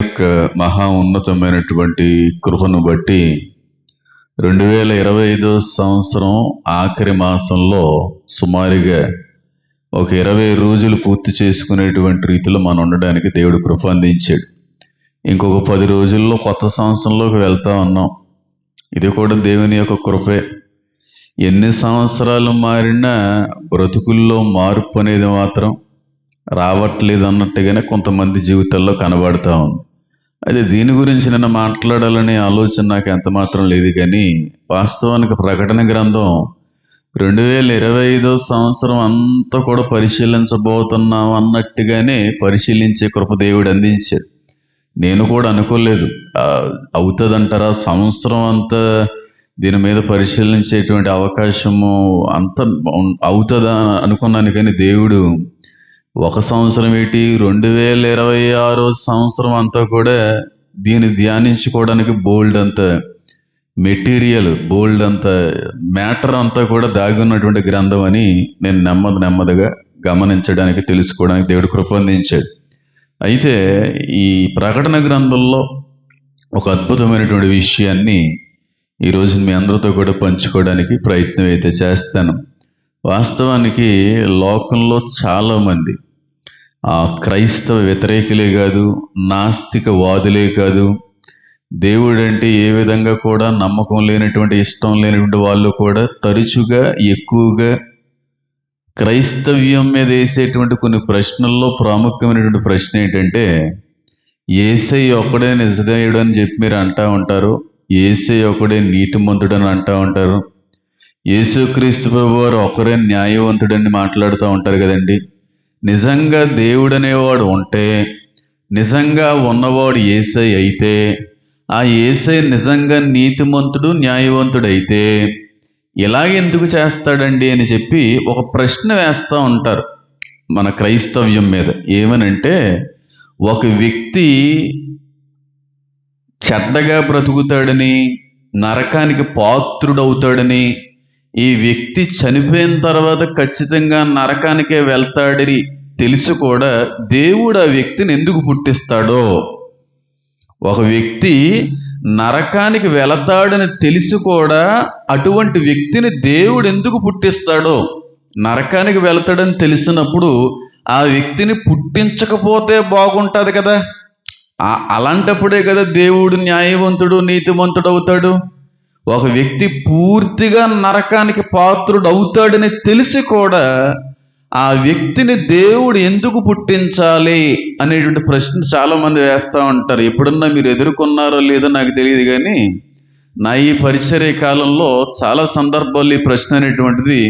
యొక్క మహా ఉన్నతమైనటువంటి కృపను బట్టి 2025 సంవత్సరం ఆఖరి మాసంలో సుమారుగా ఒక 20 రోజులు పూర్తి చేసుకునేటువంటి రీతిలో మనం ఉండడానికి దేవుడు కృప అందించాడు. ఇంకొక 10 రోజుల్లో కొత్త సంవత్సరంలోకి వెళ్తా ఉన్నాం. ఇది కూడా దేవుని యొక్క కృపే. ఎన్ని సంవత్సరాలు మారినా బ్రతుకుల్లో మార్పు అనేది మాత్రం రావట్లేదు అన్నట్టుగానే కొంతమంది జీవితాల్లో కనబడతా ఉంది. అయితే దీని గురించి నిన్న మాట్లాడాలనే ఆలోచన నాకు ఎంత మాత్రం లేదు, కానీ వాస్తవానికి ప్రకటన గ్రంథం 2025 సంవత్సరం అంతా కూడా పరిశీలించబోతున్నాం అన్నట్టుగానే పరిశీలించే కృప దేవుడు అందించారు. నేను కూడా అనుకోలేదు అవుతుందంటారా సంవత్సరం అంతా దీని మీద పరిశీలించేటువంటి అవకాశము అంత అవుతుందా అనుకున్నాను, కానీ దేవుడు ఒక సంవత్సరం ఏంటి 2026 సంవత్సరం అంతా కూడా దీన్ని ధ్యానించుకోవడానికి బోల్డ్ అంత మెటీరియల్, బోల్డ్ అంత మ్యాటర్ అంతా కూడా దాగి ఉన్నటువంటి గ్రంథం అని నేను నెమ్మదిగా గమనించడానికి, తెలుసుకోవడానికి దేవుడు కృప అందించాడు. అయితే ఈ ప్రకటన గ్రంథంలో ఒక అద్భుతమైనటువంటి విషయాన్ని ఈరోజు మీ అందరితో కూడా పంచుకోవడానికి ప్రయత్నం అయితే చేస్తాను. వాస్తవానికి లోకంలో చాలామంది క్రైస్తవ వ్యతిరేకులే కాదు, నాస్తిక వాదులే కాదు, దేవుడు అంటే ఏ విధంగా కూడా నమ్మకం లేనటువంటి, ఇష్టం లేనటువంటి వాళ్ళు కూడా తరచుగా ఎక్కువగా క్రైస్తవ్యం మీద వేసేటువంటి కొన్ని ప్రశ్నల్లో ప్రాముఖ్యమైనటువంటి ప్రశ్న ఏంటంటే, యేసయ్య ఒక్కడే నిజదేవుడు అని చెప్పి మీరు అంటూ ఉంటారు, యేసయ్య ఒక్కడే నీతిమంతుడని అంటూ ఉంటారు, యేసుక్రీస్తు ప్రభువారు ఒక్కరే న్యాయవంతుడని మాట్లాడుతూ ఉంటారు కదండి. నిజంగా దేవుడు అనేవాడు ఉంటే, నిజంగా ఉన్నవాడు యేసయ్య అయితే, ఆ యేసయ్య నిజంగా నీతిమంతుడు న్యాయవంతుడు అయితే ఇలాగెందుకు చేస్తాడండి అని చెప్పి ఒక ప్రశ్న వేస్తూ ఉంటారు మన క్రైస్తవ్యం మీద. ఏమనంటే, ఒక వ్యక్తి చెడ్డగా బ్రతుకుతాడని, నరకానికి పాత్రుడవుతాడని, ఈ వ్యక్తి చనిపోయిన తర్వాత ఖచ్చితంగా నరకానికే వెళ్తాడని తెలిసి కూడా దేవుడు ఆ వ్యక్తిని ఎందుకు పుట్టిస్తాడో, ఒక వ్యక్తి నరకానికి వెళతాడని తెలిసి కూడా అటువంటి వ్యక్తిని దేవుడు ఎందుకు పుట్టిస్తాడో, నరకానికి వెళతాడని తెలిసినప్పుడు ఆ వ్యక్తిని పుట్టించకపోతే బాగుంటుంది కదా. అలాంటప్పుడే కదా దేవుడు న్యాయవంతుడు నీతిమంతుడు అవుతాడు. ఒక వ్యక్తి పూర్తిగా నరకానికి పాత్రుడు అవుతాడని తెలిసి కూడా ఆ వ్యక్తిని దేవుడు ఎందుకు పుట్టించాలి అనేటువంటి ప్రశ్న చాలామంది వేస్తూ ఉంటారు. ఎప్పుడన్నా మీరు ఎదుర్కొన్నారో లేదో నాకు తెలియదు, కానీ నా ఈ పరిచర్య కాలంలో చాలా సందర్భాల్లో ఈ ప్రశ్న అనేటువంటిది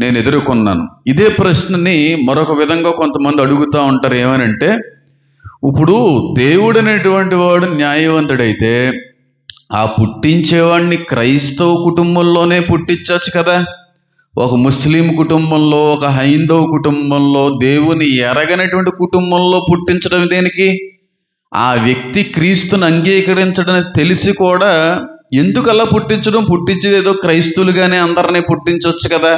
నేను ఎదుర్కొన్నాను. ఇదే ప్రశ్నని మరొక విధంగా కొంతమంది అడుగుతూ ఉంటారు. ఏమనంటే, ఇప్పుడు దేవుడు అనేటువంటి వాడు న్యాయవంతుడైతే ఆ పుట్టించేవాడిని క్రైస్తవ కుటుంబంలోనే పుట్టించవచ్చు కదా. ఒక ముస్లిం కుటుంబంలో, ఒక హైందవ కుటుంబంలో, దేవుని ఎరగనటువంటి కుటుంబంలో పుట్టించడం దేనికి? ఆ వ్యక్తి క్రీస్తుని అంగీకరించడం తెలిసి కూడా ఎందుకు అలా పుట్టించడం? పుట్టించేది ఏదో క్రైస్తవులుగానే అందరినీ పుట్టించవచ్చు కదా.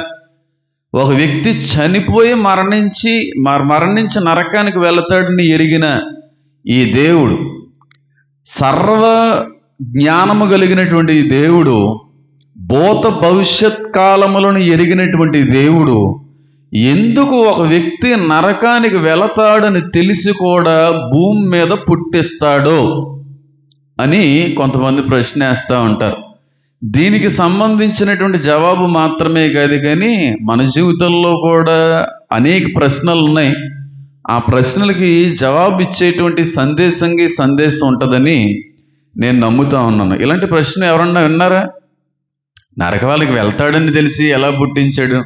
ఒక వ్యక్తి చనిపోయి మరణించి నరకానికి వెళతాడని ఎరిగిన ఈ దేవుడు, సర్వ జ్ఞానము కలిగినటువంటి దేవుడు, భూత భవిష్యత్ కాలములను ఎరిగినటువంటి దేవుడు ఎందుకు ఒక వ్యక్తి నరకానికి వెళతాడని తెలిసి కూడా భూమి మీద పుట్టిస్తాడో అని కొంతమంది ప్రశ్న వేస్తూ ఉంటారు. దీనికి సంబంధించినటువంటి జవాబు మాత్రమే కాదు, కానీ మన జీవితంలో కూడా అనేక ప్రశ్నలు ఉన్నాయి. ఆ ప్రశ్నలకి జవాబు ఇచ్చేటువంటి సందేశం ఉంటుందని నేను నమ్ముతా ఉన్నాను. ఇలాంటి ప్రశ్న ఎవరన్నా విన్నారా? నరకానికి వెళ్తాడని తెలిసి ఎలా పుట్టించాడు?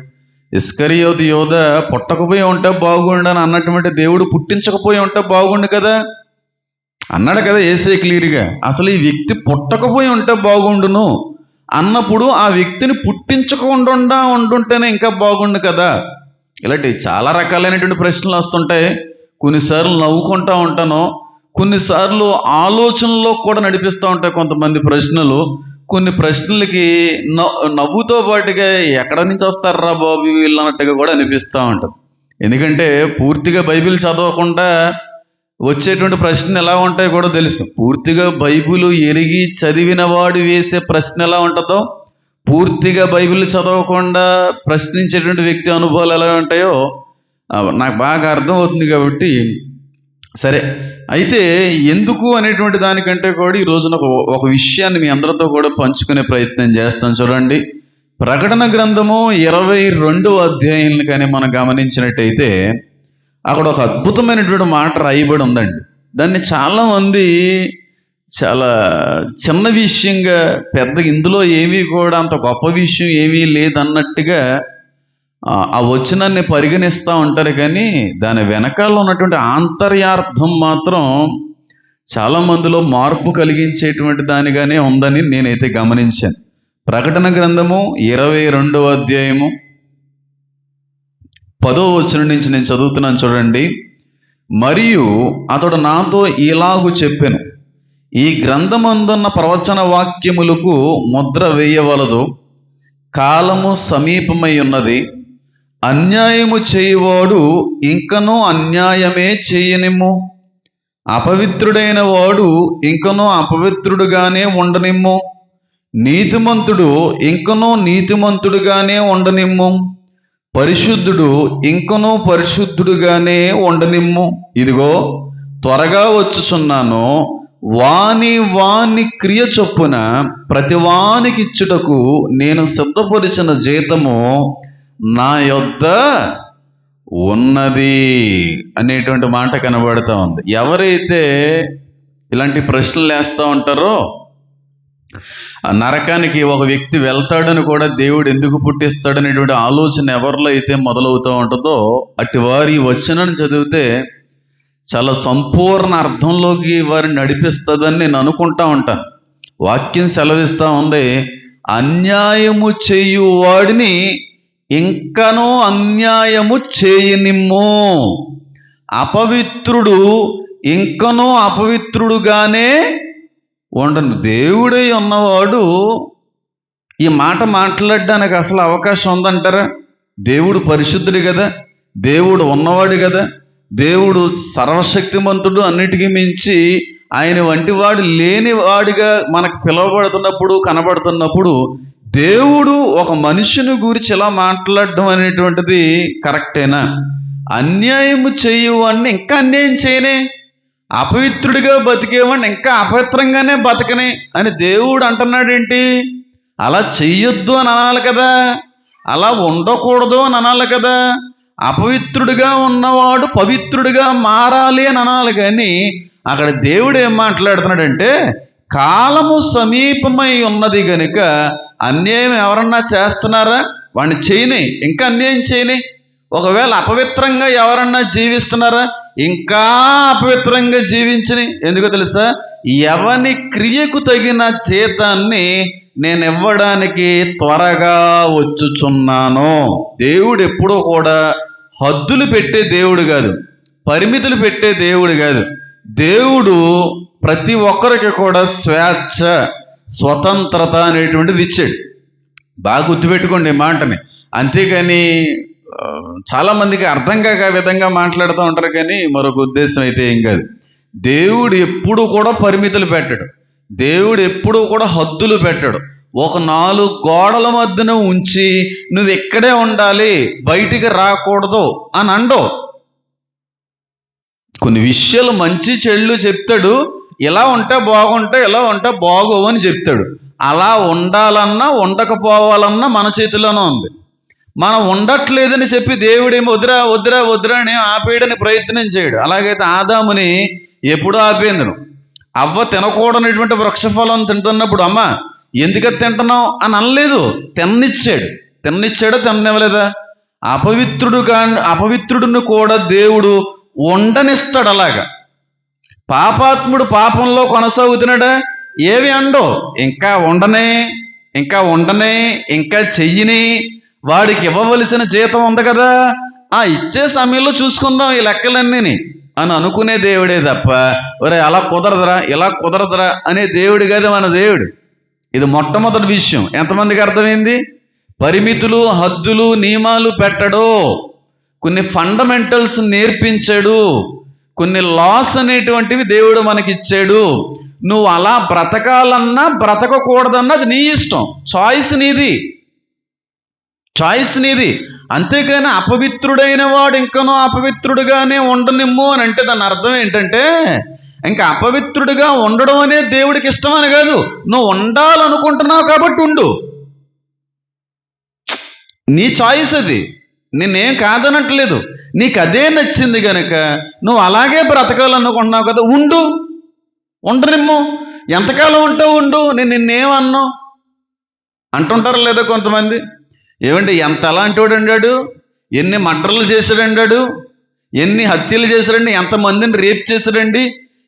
ఇస్కరియోతు యోధ పుట్టకపోయి ఉంటే బాగుండని అన్నటువంటి దేవుడు పుట్టించకపోయి ఉంటే బాగుండు కదా అన్నాడు కదా యేసయ్య క్లియర్గా. అసలు ఈ వ్యక్తి పుట్టకపోయి ఉంటే బాగుండును అన్నప్పుడు ఆ వ్యక్తిని పుట్టించకుండా ఉండుంటేనే ఇంకా బాగుండు కదా. ఇలాంటి చాలా రకాలైనటువంటి ప్రశ్నలు వస్తుంటాయి. కొన్నిసార్లు నవ్వుకుంటూ ఉంటాను, కొన్నిసార్లు ఆలోచనలో కూడా నడిపిస్తూ ఉంటాయి కొంతమంది ప్రశ్నలు. కొన్ని ప్రశ్నలకి నవ్వుతో పాటుగా ఎక్కడ నుంచి వస్తారా బాబు వీళ్ళు అన్నట్టుగా కూడా అనిపిస్తూ ఉంటుంది. ఎందుకంటే పూర్తిగా బైబిల్ చదవకుండా వచ్చేటువంటి ప్రశ్నలు ఎలా ఉంటాయో కూడా తెలుసు. పూర్తిగా బైబిల్ ఎరిగి చదివిన వాడు వేసే ప్రశ్న ఎలా ఉంటుందో, పూర్తిగా బైబిల్ చదవకుండా ప్రశ్నించేటువంటి వ్యక్తి అనుభవాలు ఎలా ఉంటాయో నాకు బాగా అర్థమవుతుంది. కాబట్టి సరే, అయితే ఎందుకు అనేటువంటి దానికంటే కూడా ఈ రోజున ఒక విషయాన్ని మీ అందరితో కూడా పంచుకునే ప్రయత్నం చేస్తాను. చూడండి, ప్రకటన గ్రంథము 22వ అధ్యాయాన్ని కానీ మనం గమనించినట్టయితే అక్కడ ఒక అద్భుతమైనటువంటి మాట రాయబడి ఉందండి. దాన్ని చాలామంది చాలా చిన్న విషయంగా, పెద్దగా ఇందులో ఏమీ కూడా అంత గొప్ప విషయం ఏమీ లేదన్నట్టుగా ఆ వచనాన్ని పరిగణిస్తూ ఉంటారు. కానీ దాని వెనకాల ఉన్నటువంటి ఆంతర్యార్థం మాత్రం చాలా మందిలో మార్పు కలిగించేటువంటి దానిగానే ఉందని నేనైతే గమనించాను. ప్రకటన గ్రంథము 22వ అధ్యాయము 10వ వచనం నుంచి నేను చదువుతున్నాను. చూడండి, మరియు అతడు నాతో ఇలాగు చెప్పెను, ఈ గ్రంథమందున్న ప్రవచన వాక్యములకు ముద్ర వేయవలదు, కాలము సమీపమై ఉన్నది, అన్యాయము చేయువాడు ఇంకనూ అన్యాయమే చేయనిమ్ము, అపవిత్రుడైన వాడు ఇంకనూ అపవిత్రుడుగానే ఉండనిమ్ము, నీతిమంతుడు ఇంకనూ నీతిమంతుడుగానే ఉండనిమ్ము, పరిశుద్ధుడు ఇంకనూ పరిశుద్ధుడుగానే ఉండనిమ్ము. ఇదిగో త్వరగా వచ్చుచున్నాను, వాని క్రియ చొప్పున ప్రతి వానికి ఇచ్చుటకు నేను సిద్ధపరిచిన జీతము నా యొద్ద ఉన్నది అనేటువంటి మాట కనబడుతూ ఉంది. ఎవరైతే ఇలాంటి ప్రశ్నలు వేస్తూ ఉంటారో, నరకానికి ఒక వ్యక్తి వెళ్తాడని కూడా దేవుడు ఎందుకు పుట్టిస్తాడనేటువంటి ఆలోచన ఎవరిలో అయితే మొదలవుతూ ఉంటుందో అట్టి వారి వచనాన్ని చదివితే చాలా సంపూర్ణ అర్థంలోకి వారిని నడిపిస్తుందని నేను అనుకుంటా ఉంటాను. వాక్యం సెలవిస్తూ ఉంది, అన్యాయము చేయు వాడిని ఇంకనూ అన్యాయము చేయనిమ్ము, అపవిత్రుడు ఇంకనూ అపవిత్రుడుగానే ఉండను. దేవుడై ఉన్నవాడు ఈ మాట మాట్లాడడానికి అసలు అవకాశం ఉందంటారా? దేవుడు పరిశుద్ధుడు కదా, దేవుడు ఉన్నవాడు కదా, దేవుడు సర్వశక్తిమంతుడు, అన్నిటికీ మించి ఆయన వంటి వాడు లేని వాడిగా మనకు పిలువబడుతున్నప్పుడు, కనబడుతున్నప్పుడు దేవుడు ఒక మనుషుని గురించి ఇలా మాట్లాడడం అనేటువంటిది కరెక్టేనా? అన్యాయము చేయవాడిని ఇంకా అన్యాయం చేయనే, అపవిత్రుడిగా బతికేవాడిని ఇంకా అపవిత్రంగానే బతకనే అని దేవుడు అంటున్నాడేంటి? అలా చెయ్యొద్దు అని అనాలి కదా, అలా ఉండకూడదు అని అనాలి కదా. అపవిత్రుడిగా ఉన్నవాడు పవిత్రుడిగా మారాలి అని అనాలి. కానీ అక్కడ దేవుడు ఏం మాట్లాడుతున్నాడంటే, కాలము సమీపమై ఉన్నది గనుక అన్యాయం ఎవరన్నా చేస్తున్నారా, వాడిని చేయని, ఇంకా అన్యాయం చేయని. ఒకవేళ అపవిత్రంగా ఎవరన్నా జీవిస్తున్నారా, ఇంకా అపవిత్రంగా జీవించని. ఎందుకో తెలుసా? ఎవని క్రియకు తగిన జీతాన్ని నేను ఇవ్వడానికి త్వరగా వచ్చుచున్నాను. దేవుడు ఎప్పుడూ కూడా హద్దులు పెట్టే దేవుడు కాదు, పరిమితులు పెట్టే దేవుడు కాదు. దేవుడు ప్రతి ఒక్కరికి కూడా స్వేచ్ఛ, స్వతంత్రత అనేటువంటిది ఇచ్చాడు. బాగా గుర్తుపెట్టుకోండి ఈ మాటని. అంతేకాని చాలామందికి అర్థం కాక విధంగా మాట్లాడుతూ ఉంటారు, కానీ మరొక ఉద్దేశం అయితే ఏం కాదు. దేవుడు ఎప్పుడు కూడా పరిమితులు పెట్టాడు, దేవుడు ఎప్పుడూ కూడా హద్దులు పెట్టాడు. ఒక 4 గోడల మధ్యన ఉంచి నువ్వు ఇక్కడే ఉండాలి, బయటికి రాకూడదు అని అండవు. కొన్ని విషయాలు మంచి చెడులు చెప్తాడు, ఇలా ఉంటే బాగుంటాయి, ఇలా ఉంటే బాగోవు అని చెప్తాడు. అలా ఉండాలన్నా ఉండకపోవాలన్నా మన చేతిలోనే ఉంది. మనం ఉండట్లేదని చెప్పి దేవుడేమో వద్దురా వద్దురా వద్దురా అని ఆపేయడానికి ప్రయత్నం చేయడు. అలాగైతే ఆదాముని ఎప్పుడూ ఆపేందు. అవ్వ తినకూడనటువంటి వృక్షఫలం తింటున్నప్పుడు, అమ్మ ఎందుకు తింటున్నావు అని అనలేదు, తిన్నిచ్చాడా తిన్నవలేదా? అపవిత్రుడిని కూడా దేవుడు ఉండనిస్తాడు. అలాగా పాపాత్ముడు పాపంలో కొనసాగుతున్నాడా, ఏవి అండో, ఇంకా ఉండనే ఇంకా చెయ్యని, వాడికి ఇవ్వవలసిన జీతం ఉంది కదా, ఇచ్చే సమయంలో చూసుకుందాం ఈ లెక్కలన్నీ అని అనుకునే దేవుడే తప్ప, ఒరే అలా కుదరదురా ఇలా కుదరదురా అనే దేవుడు కాదు మన దేవుడు. ఇది మొట్టమొదటి విషయం. ఎంతమందికి అర్థమైంది? పరిమితులు, హద్దులు, నియమాలు పెట్టడు, కొన్ని ఫండమెంటల్స్ నేర్పించాడు, కొన్ని లాస్ అనేటువంటివి దేవుడు మనకిచ్చాడు. నువ్వు అలా బ్రతకాలన్నా బ్రతకకూడదన్నా అది నీ ఇష్టం. చాయిస్ నీది. అంతేకాని అపవిత్రుడైన వాడు ఇంకనో అపవిత్రుడుగానే ఉండనిమ్ము అని అంటే దాని అర్థం ఏంటంటే, ఇంకా అపవిత్రుడిగా ఉండడం అనేది దేవుడికి ఇష్టమని కాదు. నువ్వు ఉండాలనుకుంటున్నావు కాబట్టి ఉండు. నీ చాయిస్ అది, నిన్నేం కాదనట్లేదు. నీకు అదే నచ్చింది కనుక నువ్వు అలాగే బ్రతకాలనుకుంటున్నావు కదా, ఉండనిమ్ము. ఎంతకాలం ఉంటావు ఉండు, నేను నిన్నేమన్నా అంటుంటారు లేదా కొంతమంది. ఏమండి, ఎంత ఎలాంటి వాడు అన్నాడు, ఎన్ని మర్డర్లు చేశాడండాడు, ఎన్ని హత్యలు చేశాడండి, ఎంతమందిని రేప్ చేశాడండి,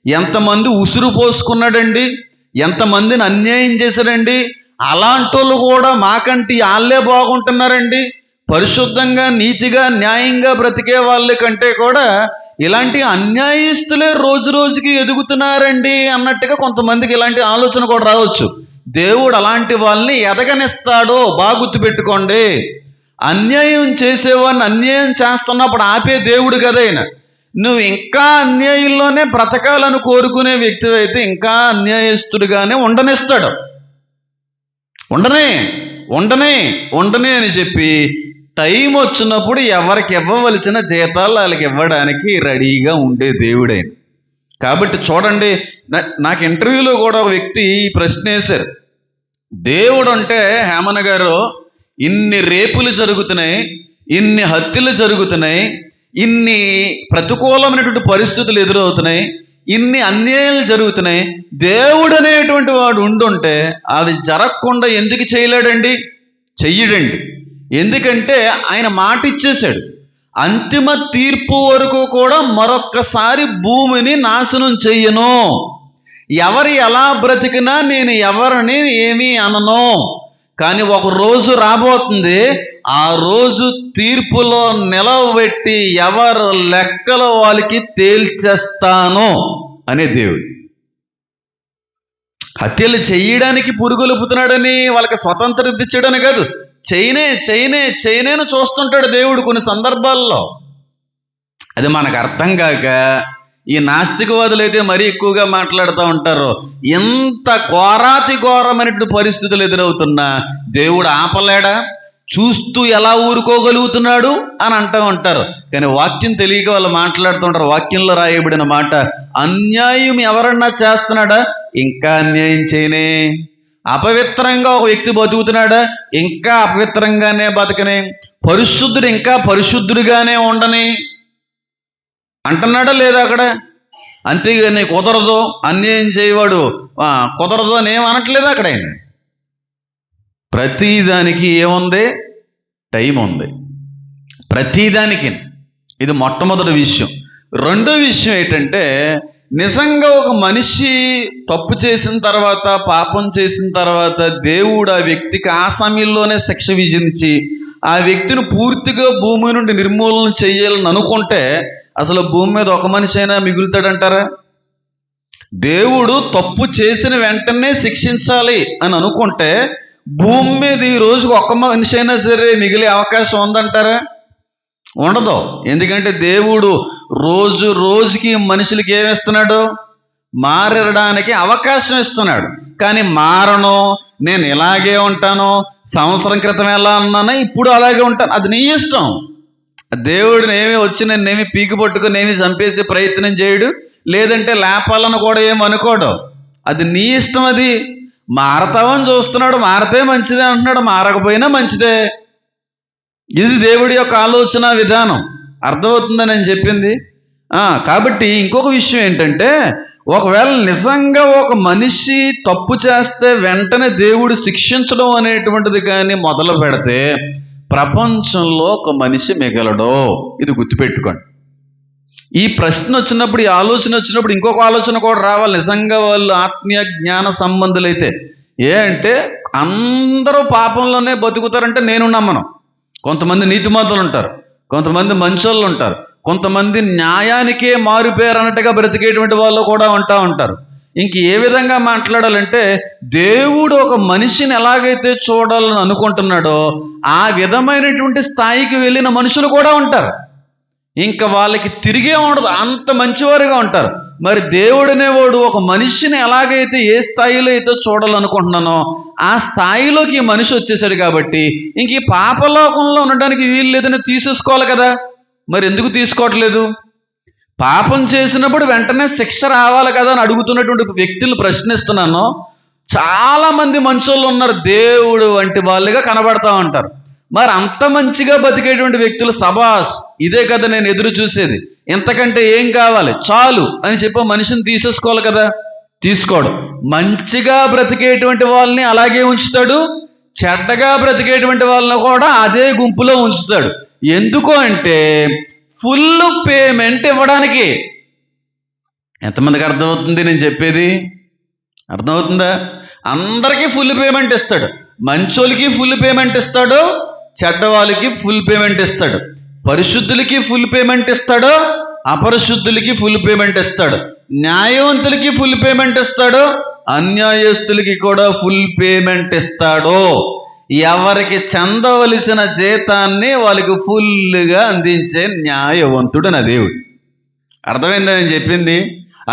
ఎంతమంది ఉసురు పోసుకున్నాడండి, ఎంతమందిని అన్యాయం చేశాడండి. అలాంటి వాళ్ళు కూడా మాకంటే వాళ్ళే బాగుంటున్నారండి. పరిశుద్ధంగా నీతిగా న్యాయంగా బ్రతికే వాళ్ళ కంటే కూడా ఇలాంటి అన్యాయస్తులే రోజు రోజుకి ఎదుగుతున్నారండి అన్నట్టుగా కొంతమందికి ఇలాంటి ఆలోచన కూడా రావచ్చు. దేవుడు అలాంటి వాళ్ళని ఎదగనిస్తాడో బాగా గుర్తుపెట్టుకోండి. అన్యాయం చేసేవాడిని అన్యాయం చేస్తున్నప్పుడు ఆపే దేవుడు కదా ఆయన. నువ్వు ఇంకా అన్యాయంలోనే బ్రతకాలని కోరుకునే వ్యక్తి అయితే ఇంకా అన్యాయస్తుడిగానే ఉండనిస్తాడు. ఉండనే అని చెప్పి టైం వచ్చినప్పుడు ఎవరికి ఇవ్వవలసిన జీతాలు వాళ్ళకి ఇవ్వడానికి రెడీగా ఉండే దేవుడైన. కాబట్టి చూడండి, నాకు ఇంటర్వ్యూలో కూడా ఒక వ్యక్తి ఈ ప్రశ్న వేశారు. దేవుడు అంటే హేమన్న గారు, ఇన్ని రేపులు జరుగుతున్నాయి, ఇన్ని హత్యలు జరుగుతున్నాయి, ఇన్ని ప్రతికూలమైనటువంటి పరిస్థితులు ఎదురవుతున్నాయి, ఇన్ని అన్యాయాలు జరుగుతున్నాయి, దేవుడు అనేటువంటి వాడు ఉండుంటే అవి జరగకుండా ఎందుకు చేయలేడండి? చెయ్యడండి. ఎందుకంటే ఆయన మాట ఇచ్చేశాడు, అంతిమ తీర్పు వరకు కూడా మరొక్కసారి భూమిని నాశనం చెయ్యను, ఎవరు ఎలా బ్రతికినా నేను ఎవరిని ఏమీ అనను. కానీ ఒక రోజు రాబోతుంది, ఆ రోజు తీర్పులో నిలవబెట్టి ఎవరు లెక్కలో వాళ్ళకి తేల్చేస్తాను అనే దేవుడు. హత్యలు చేయడానికి పురుగొలుపుతున్నాడని వాళ్ళకి స్వతంత్రత ఇచ్చాడని కాదు, చైనేను చూస్తుంటాడు దేవుడు కొన్ని సందర్భాల్లో. అది మనకు అర్థం కాక ఈ నాస్తికవాదులు అయితే మరీ ఎక్కువగా మాట్లాడుతూ ఉంటారు. ఎంత ఘోరమైనటువంటి పరిస్థితులు ఎదురవుతున్నా దేవుడు ఆపలేడా, చూస్తూ ఎలా ఊరుకోగలుగుతున్నాడు అని అంటూ ఉంటారు. కానీ వాక్యం తెలియక వాళ్ళు మాట్లాడుతూ ఉంటారు. వాక్యంలో రాయబడిన మాట, అన్యాయం ఎవరన్నా చేస్తున్నాడా, ఇంకా అన్యాయం చేయనే. అపవిత్రంగా ఒక వ్యక్తి బతుకుతున్నాడా, ఇంకా అపవిత్రంగానే బతకనే. పరిశుద్ధుడు ఇంకా పరిశుద్ధుడిగానే ఉండని అంటున్నాడా లేదా అక్కడ? అంతేగాని కుదరదు, అన్యాయం చేయవాడు కుదరదు అని ఏం అనట్లేదు అక్కడ. ఆయన ప్రతిదానికి ఏముంది? టైం ఉంది ప్రతిదానికి. ఇది మొట్టమొదటి విషయం. రెండో విషయం ఏంటంటే, నిజంగా ఒక మనిషి తప్పు చేసిన తర్వాత, పాపం చేసిన తర్వాత దేవుడు ఆ వ్యక్తికి ఆ సమయంలోనే శిక్ష విధించి ఆ వ్యక్తిని పూర్తిగా భూమి నుండి నిర్మూలన చేయాలని అనుకుంటే అసలు భూమి మీద ఒక మనిషి అయినా మిగులుతాడంటారా? దేవుడు తప్పు చేసిన వెంటనే శిక్షించాలి అని అనుకుంటే భూమి మీద ఈ రోజుకు ఒక్క మనిషి అయినా సరే మిగిలే అవకాశం ఉందంటారా? ఉండదు. ఎందుకంటే దేవుడు రోజు రోజుకి మనుషులకి ఏమిస్తున్నాడు? మారడానికి అవకాశం ఇస్తున్నాడు. కానీ మారను, నేను ఇలాగే ఉంటాను, సంవత్సరం క్రితం ఎలా అన్నానో ఇప్పుడు అలాగే ఉంటాను, అది నీ ఇష్టం. దేవుడిని ఏమి వచ్చి నన్నేమి పీకి పట్టుకుని ఏమి చంపేసే ప్రయత్నం చేయడు, లేదంటే లేపాలను కూడా ఏమి అనుకోడు. అది నీ ఇష్టం. అది మారతావని చూస్తున్నాడు, మారితే మంచిదే అంటున్నాడు, మారకపోయినా మంచిదే. ఇది దేవుడి యొక్క ఆలోచన విధానం. అర్థమవుతుందని నేను చెప్పింది. కాబట్టి ఇంకొక విషయం ఏంటంటే, ఒకవేళ నిజంగా ఒక మనిషి తప్పు చేస్తే వెంటనే దేవుడు శిక్షించడం అనేటువంటిది కానీ మొదలు పెడితే ప్రపంచంలో ఒక మనిషి మిగలడు. ఇది గుర్తుపెట్టుకోండి. ఈ ప్రశ్న వచ్చినప్పుడు, ఈ ఆలోచన వచ్చినప్పుడు ఇంకొక ఆలోచన కూడా రావాలి. నిజంగా వాళ్ళు ఆత్మీయ జ్ఞాన సంబంధులైతే అంటే అందరూ పాపంలోనే బతుకుతారంటే నేను నమ్మను. కొంతమంది నీతిమంతులు ఉంటారు, కొంతమంది మంచోళ్ళు ఉంటారు, కొంతమంది న్యాయానికే మారుపేరు అన్నట్టుగా బ్రతికేటువంటి వాళ్ళు కూడా ఉంటారు. ఇంక ఏ విధంగా మాట్లాడాలంటే, దేవుడు ఒక మనిషిని ఎలాగైతే చూడాలని అనుకుంటున్నాడో ఆ విధమైనటువంటి స్థాయికి వెళ్ళిన మనుషులు కూడా ఉంటారు. ఇంకా వాళ్ళకి తిరిగే ఉండదు, అంత మంచివారుగా ఉంటారు. మరి దేవుడు అనేవాడు ఒక మనిషిని ఎలాగైతే ఏ స్థాయిలో అయితే చూడాలనుకుంటున్నానో ఆ స్థాయిలోకి ఈ మనిషి వచ్చేసాడు కాబట్టి ఇంక ఈ పాపలోకంలో ఉండడానికి వీలు లేదని తీసేసుకోవాలి కదా. మరి ఎందుకు తీసుకోవట్లేదు? పాపం చేసినప్పుడు వెంటనే శిక్ష రావాలి కదా అని అడుగుతున్నటువంటి వ్యక్తులు ప్రశ్నిస్తున్నాను. చాలా మంది మంచోళ్ళు ఉన్నారు, దేవుడు వంటి వాళ్ళుగా కనబడతా ఉంటారు. మరి అంత మంచిగా బతికేటువంటి వ్యక్తులు సబాస్, ఇదే కదా నేను ఎదురు చూసేది, ఇంతకంటే ఏం కావాలి చాలు అని చెప్పి మనిషిని తీసేసుకోవాలి కదా. తీసుకోడు. మంచిగా బ్రతికేటువంటి వాళ్ళని అలాగే ఉంచుతాడు, చెడ్డగా బ్రతికేటువంటి వాళ్ళని కూడా అదే గుంపులో ఉంచుతాడు. ఎందుకు అంటే ఫుల్ పేమెంట్ ఇవ్వడానికి. ఎంతమందికి అర్థమవుతుంది నేను చెప్పేది? అర్థమవుతుందా? అందరికీ ఫుల్ పేమెంట్ ఇస్తాడు. మంచోళ్ళకి ఫుల్ పేమెంట్ ఇస్తాడు, చెడ్డవాళ్ళకి ఫుల్ పేమెంట్ ఇస్తాడు. పరిశుద్ధులకి ఫుల్ పేమెంట్ ఇస్తాడు, అపరిశుద్ధులకి ఫుల్ పేమెంట్ ఇస్తాడు. న్యాయవంతులకి ఫుల్ పేమెంట్ ఇస్తాడు, అన్యాయస్తులకి కూడా ఫుల్ పేమెంట్ ఇస్తాడు. ఎవరికి చెందవలసిన జీతాన్ని వాళ్ళకి ఫుల్గా అందించే న్యాయవంతుడు నా దేవుడు. అర్థమైందా నేను చెప్పింది?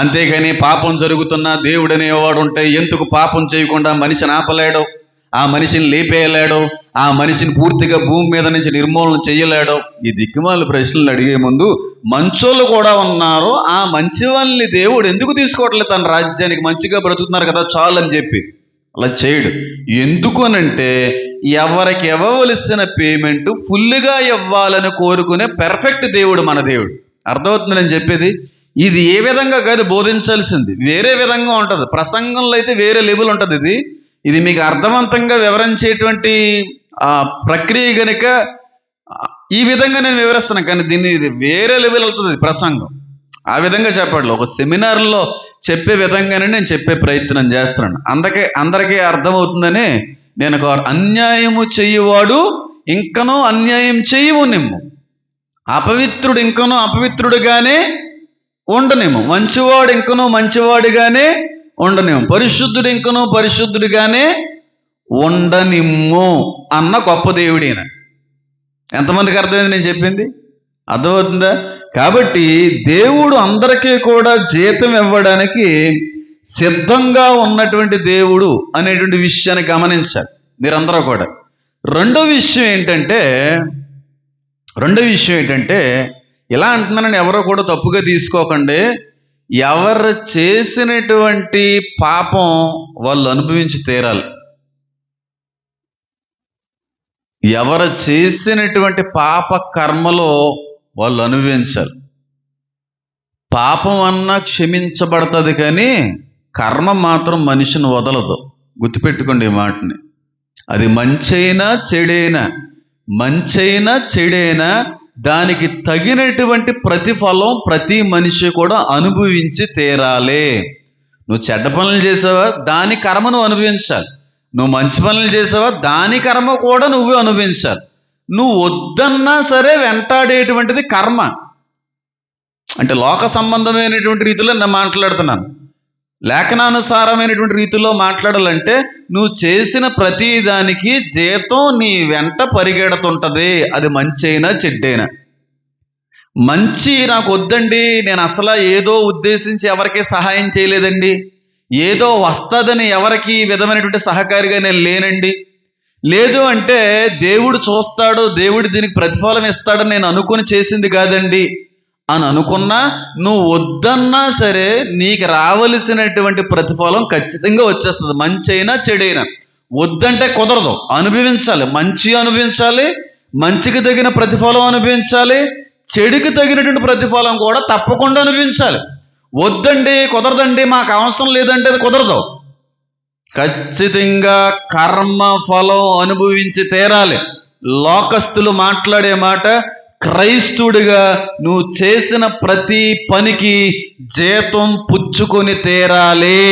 అంతేగాని పాపం జరుగుతున్నా దేవుడు అనేవాడు ఉంటే ఎందుకు పాపం చేయకుండా మనిషిని ఆపలేడు, ఆ మనిషిని లేపేయలేడు, ఆ మనిషిని పూర్తిగా భూమి మీద నుంచి నిర్మూలన చేయలేడు? ఈ దిక్కుమాల ప్రశ్నలు అడిగే ముందు మంచోళ్ళు కూడా ఉన్నారు, ఆ మంచి వాళ్ళని దేవుడు ఎందుకు తీసుకోవట్లేదు తన రాజ్యానికి? మంచిగా బ్రతుకుతున్నారు కదా చాలు అని చెప్పి అలా చేయడు. ఎందుకు అనంటే ఎవరికి ఇవ్వవలసిన పేమెంట్ ఫుల్గా ఇవ్వాలని కోరుకునే పెర్ఫెక్ట్ దేవుడు మన దేవుడు. అర్థమవుతుంది నేను చెప్పేది? ఇది ఏ విధంగా కాదు బోధించాల్సింది, వేరే విధంగా ఉంటుంది. ప్రసంగంలో అయితే వేరే లెవెల్ ఉంటుంది. ఇది మీకు అర్థవంతంగా వివరించేటువంటి ప్రక్రియ కనుక ఈ విధంగా నేను వివరిస్తున్నాను, కానీ దీన్ని ఇది వేరే లెవెల్ అవుతుంది ప్రసంగం. ఆ విధంగా చెప్పాలి, ఒక సెమినార్లో చెప్పే విధంగానే నేను చెప్పే ప్రయత్నం చేస్తున్నాను. అందరికీ అర్థమవుతుందని నేను అన్యాయము చెయ్యవాడు ఇంకనూ అన్యాయం చెయ్యవు నిమ్ము, అపవిత్రుడు ఇంకనూ అపవిత్రుడుగానే ఉండనేమో, మంచివాడు ఇంకనూ మంచివాడిగానే ఉండనేమో, పరిశుద్ధుడు ఇంకనూ పరిశుద్ధుడిగానే ఉండనిమ్ము అన్న గొప్ప దేవుడైన. ఎంతమందికి అర్థమైంది నేను చెప్పింది? అర్థమవుతుందా? కాబట్టి దేవుడు అందరికీ కూడా జీతం ఇవ్వడానికి సిద్ధంగా ఉన్నటువంటి దేవుడు అనేటువంటి విషయాన్ని గమనించాలి మీరందరూ కూడా. రెండో విషయం ఏంటంటే ఇలా అంటున్నానని ఎవరో కూడా తప్పుగా తీసుకోకండి. ఎవరు చేసినటువంటి పాపం వాళ్ళు అనుభవించి తీరాలి. ఎవరు చేసినటువంటి పాప కర్మలో వాళ్ళు అనుభవించాలి. పాపం అన్నా క్షమించబడుతుంది కానీ కర్మ మాత్రం మనిషిని వదలదు. గుర్తుపెట్టుకోండి ఈ మాటని. అది మంచైనా చెడైనా దానికి తగినటువంటి ప్రతిఫలం ప్రతి మనిషి కూడా అనుభవించి తీరాలి. నువ్వు చెడ్డ పనులు చేసావా, దాని కర్మ నువ్వు అనుభవించాలి. నువ్వు మంచి పనులు చేసావా, దాని కర్మ కూడా నువ్వే అనుభవించాలి. నువ్వు వద్దన్నా సరే వెంటాడేటువంటిది కర్మ. అంటే లోక సంబంధమైనటువంటి రీతిలో నేను మాట్లాడుతున్నాను. లేఖనానుసారమైనటువంటి రీతిలో మాట్లాడాలంటే నువ్వు చేసిన ప్రతి దానికి జీతం నీ వెంట పరిగెడుతుంటది, అది మంచైనా చెడ్డైనా. మంచి నాకు వద్దండి, నేను అసలు ఏదో ఉద్దేశించి ఎవరికి సహాయం చేయలేదండి, ఏదో వస్తుందని ఎవరికి ఈ విధమైనటువంటి సహకారిగా నేను లేనండి, లేదు అంటే దేవుడు చూస్తాడు, దేవుడు దీనికి ప్రతిఫలం ఇస్తాడని నేను అనుకుని చేసింది కాదండి అని అనుకున్నా, నువ్వు వద్దన్నా సరే నీకు రావలసినటువంటి ప్రతిఫలం ఖచ్చితంగా వచ్చేస్తుంది, మంచైనా చెడైనా. వద్దంటే కుదరదు, అనుభవించాలి. మంచి అనుభవించాలి, మంచికి తగిన ప్రతిఫలం అనుభవించాలి, చెడుకి తగినటువంటి ప్రతిఫలం కూడా తప్పకుండా అనుభవించాలి. వద్దండి, కుదరదండి, మాకు అవసరం లేదంటే అది కుదరదు. ఖచ్చితంగా కర్మ ఫలం అనుభవించి తీరాలి. లోకస్తులు మాట్లాడే మాట, క్రైస్తవుడిగా నువ్వు చేసిన ప్రతి పనికి జీతం పుచ్చుకొని తీరాలి.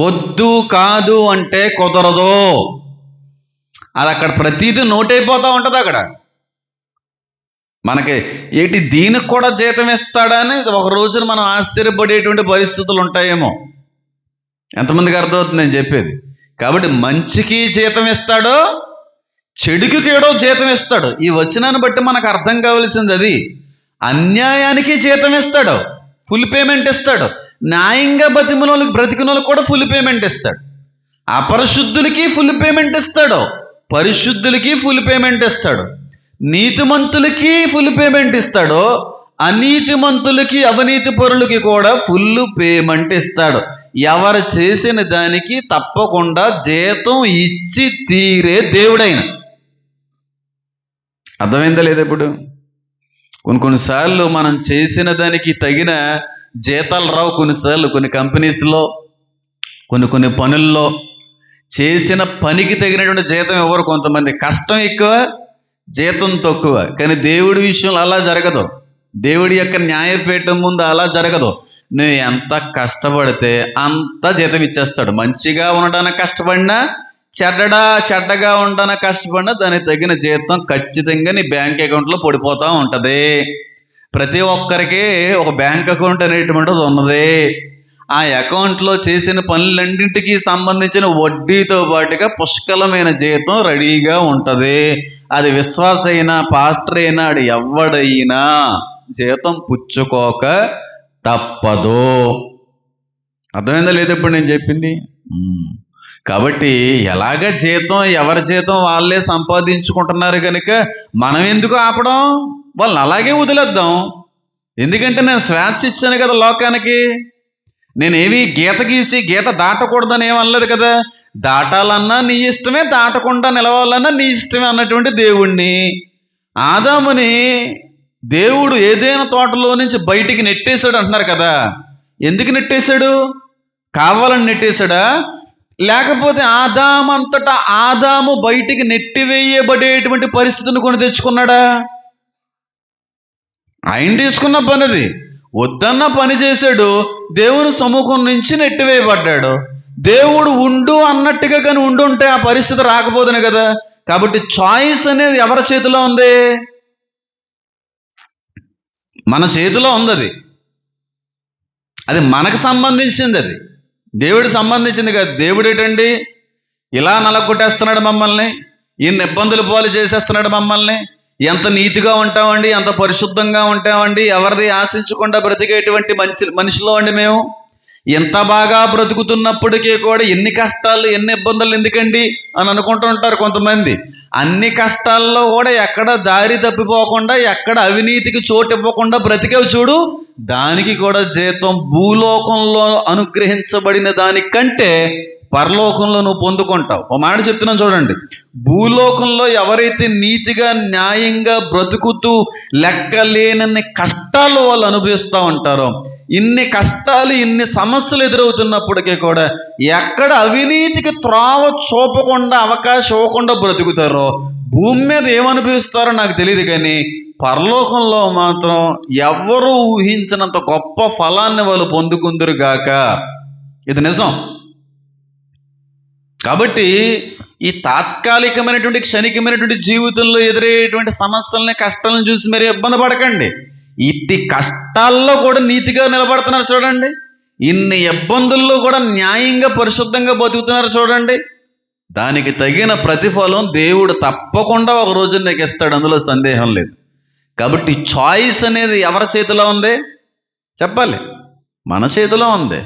వద్దు కాదు అంటే కుదరదు. అది అక్కడ ప్రతిదీ నోటైపోతూ ఉంటుంది. అక్కడ మనకి ఏంటి దీనికి కూడా జీతం ఇస్తాడని ఒక రోజున మనం ఆశ్చర్యపడేటువంటి పరిస్థితులు ఉంటాయేమో. ఎంతమందికి అర్థమవుతుంది నేను చెప్పేది? కాబట్టి మంచికి జీతం ఇస్తాడు, చెడుకి కేడో జీతం ఇస్తాడు. ఈ వచనాన్ని బట్టి మనకు అర్థం కావాల్సింది అది. అన్యాయానికి జీతం ఇస్తాడు, ఫుల్ పేమెంట్ ఇస్తాడు. న్యాయంగా బ్రతికిన వాళ్ళకి కూడా ఫుల్ పేమెంట్ ఇస్తాడు. అపరిశుద్ధులకి ఫుల్ పేమెంట్ ఇస్తాడు, పరిశుద్ధులకి ఫుల్ పేమెంట్ ఇస్తాడు. నీతిమంతులకి ఫుల్ పేమెంట్ ఇస్తాడు, అనీతిమంతులకి అవినీతి పరులకి కూడా ఫుల్ పేమెంట్ ఇస్తాడు. ఎవరు చేసిన దానికి తప్పకుండా జీతం ఇచ్చి తీరే దేవుడైన. అర్థమైందా లేదా? ఇప్పుడు కొన్నిసార్లు మనం చేసిన దానికి తగిన జీతాలు రావు. కొన్నిసార్లు కొన్ని కంపెనీస్లో కొన్ని పనుల్లో చేసిన పనికి తగినటువంటి జీతం ఎవరు, కొంతమంది కష్టం ఎక్కువ జీతం తక్కువ. కానీ దేవుడి విషయంలో అలా జరగదు. దేవుడి యొక్క న్యాయపీఠం ముందు అలా జరగదు. నువ్వు ఎంత కష్టపడితే అంత జీతం ఇచ్చేస్తాడు. మంచిగా ఉండడానికి కష్టపడినా, చెడ్డగా ఉండడానికి కష్టపడినా దానికి తగిన జీతం ఖచ్చితంగా నీ బ్యాంక్ అకౌంట్లో పడిపోతూ ఉంటుంది. ప్రతి ఒక్కరికి ఒక బ్యాంక్ అకౌంట్ అనేటువంటిది ఉన్నది. ఆ అకౌంట్లో చేసిన పనులన్నింటికి సంబంధించిన వడ్డీతో పాటుగా పుష్కలమైన జీతం రెడీగా ఉంటుంది. అది విశ్వాస అయినా, పాస్టర్ అయినా, అది ఎవడైనా జీతం పుచ్చుకోక తప్పదు. అర్థమైందా లేదా ఇప్పుడు నేను చెప్పింది? కాబట్టి ఎలాగ జీతం, ఎవరి జీతం వాళ్ళే సంపాదించుకుంటున్నారు కనుక మనం ఎందుకు ఆపడం? వాళ్ళని అలాగే వదిలేద్దాం. ఎందుకంటే నేను స్వేచ్ఛ ఇచ్చాను కదా లోకానికి. నేనేమి గీత గీసి గీత దాటకూడదని ఏమనలేదు కదా. దాటాలన్నా నీ ఇష్టమే, దాటకుండా నిలవాలన్నా నీ ఇష్టమే అన్నటువంటి దేవుణ్ణి. ఆదాముని దేవుడు ఏదైనా తోటలో నుంచి బయటికి నెట్టేశాడు అంటున్నారు కదా. ఎందుకు నెట్టేశాడు? కావాలని నెట్టేశాడా? లేకపోతే ఆదామంతటా ఆదాము బయటికి నెట్టివేయబడేటువంటి పరిస్థితిని కొని తెచ్చుకున్నాడా? ఆయన తీసుకున్న పనిది. వద్దన్న పని చేశాడు, దేవుని సముఖం నుంచి నెట్టివేయబడ్డాడు. దేవుడు ఉండు అన్నట్టుగా కానీ ఉండుంటే ఆ పరిస్థితి రాకపోదును కదా. కాబట్టి చాయిస్ అనేది ఎవరి చేతిలో ఉంది? మన చేతిలో ఉంది. అది మనకు సంబంధించింది. అది దేవుడికి సంబంధించింది కాదు. దేవుడు ఏంటండి ఇలా నలగొట్టేస్తున్నాడు మమ్మల్ని, ఇన్ని ఇబ్బందులు పాలు చేసేస్తున్నాడు మమ్మల్ని. ఎంత నీతిగా ఉంటామండి, ఎంత పరిశుద్ధంగా ఉంటామండి, ఎవరిది ఆశించకుండా బ్రతికేటువంటి మనిషిలో అండి మేము. ఎంత బాగా బ్రతుకుతున్నప్పటికీ కూడా ఎన్ని కష్టాలు, ఎన్ని ఇబ్బందులు ఎందుకండి అని అనుకుంటూ ఉంటారు కొంతమంది. అన్ని కష్టాల్లో కూడా ఎక్కడ దారి తప్పిపోకుండా, ఎక్కడ అవినీతికి చోటు ఇవ్వకుండా బ్రతికేవి చూడు, దానికి కూడా జీతం భూలోకంలో అనుగ్రహించబడిన దానికంటే పరలోకంలో నువ్వు పొందుకుంటావు. ఓ మాట చెప్తున్నాను చూడండి. భూలోకంలో ఎవరైతే నీతిగా, న్యాయంగా బ్రతుకుతూ లెక్కలేనన్ని కష్టాలు వాళ్ళు అనుభవిస్తూ ఉంటారో, ఇన్ని కష్టాలు, ఇన్ని సమస్యలు ఎదురవుతున్నప్పటికీ కూడా ఎక్కడ అవినీతికి త్రోవ చూపకుండా, అవకాశం ఇవ్వకుండా బ్రతుకుతారో, భూమి మీద ఏమనుభవిస్తారో నాకు తెలియదు, కానీ పరలోకంలో మాత్రం ఎవరు ఊహించినంత గొప్ప ఫలాన్ని వాళ్ళు పొందుకుందురుగాక. ఇది నిజం. కాబట్టి ఈ తాత్కాలికమైనటువంటి, క్షణికమైనటువంటి జీవితంలో ఎదురయ్యేటువంటి సమస్యలని, కష్టాలను చూసి మీరు ఇబ్బంది పడకండి. ఇట్టి కష్టాల్లో కూడా నీతిగా నిలబడుతున్నారు చూడండి. ఇన్ని ఇబ్బందుల్లో కూడా న్యాయంగా, పరిశుద్ధంగా బతుకుతున్నారు చూడండి. దానికి తగిన ప్రతిఫలం దేవుడు తప్పకుండా ఒక రోజు నీకు ఇస్తాడు, అందులో సందేహం లేదు. కాబట్టి చాయిస్ అనేది ఎవరి చేతిలో ఉంది చెప్పాలి? మన చేతిలో ఉంది.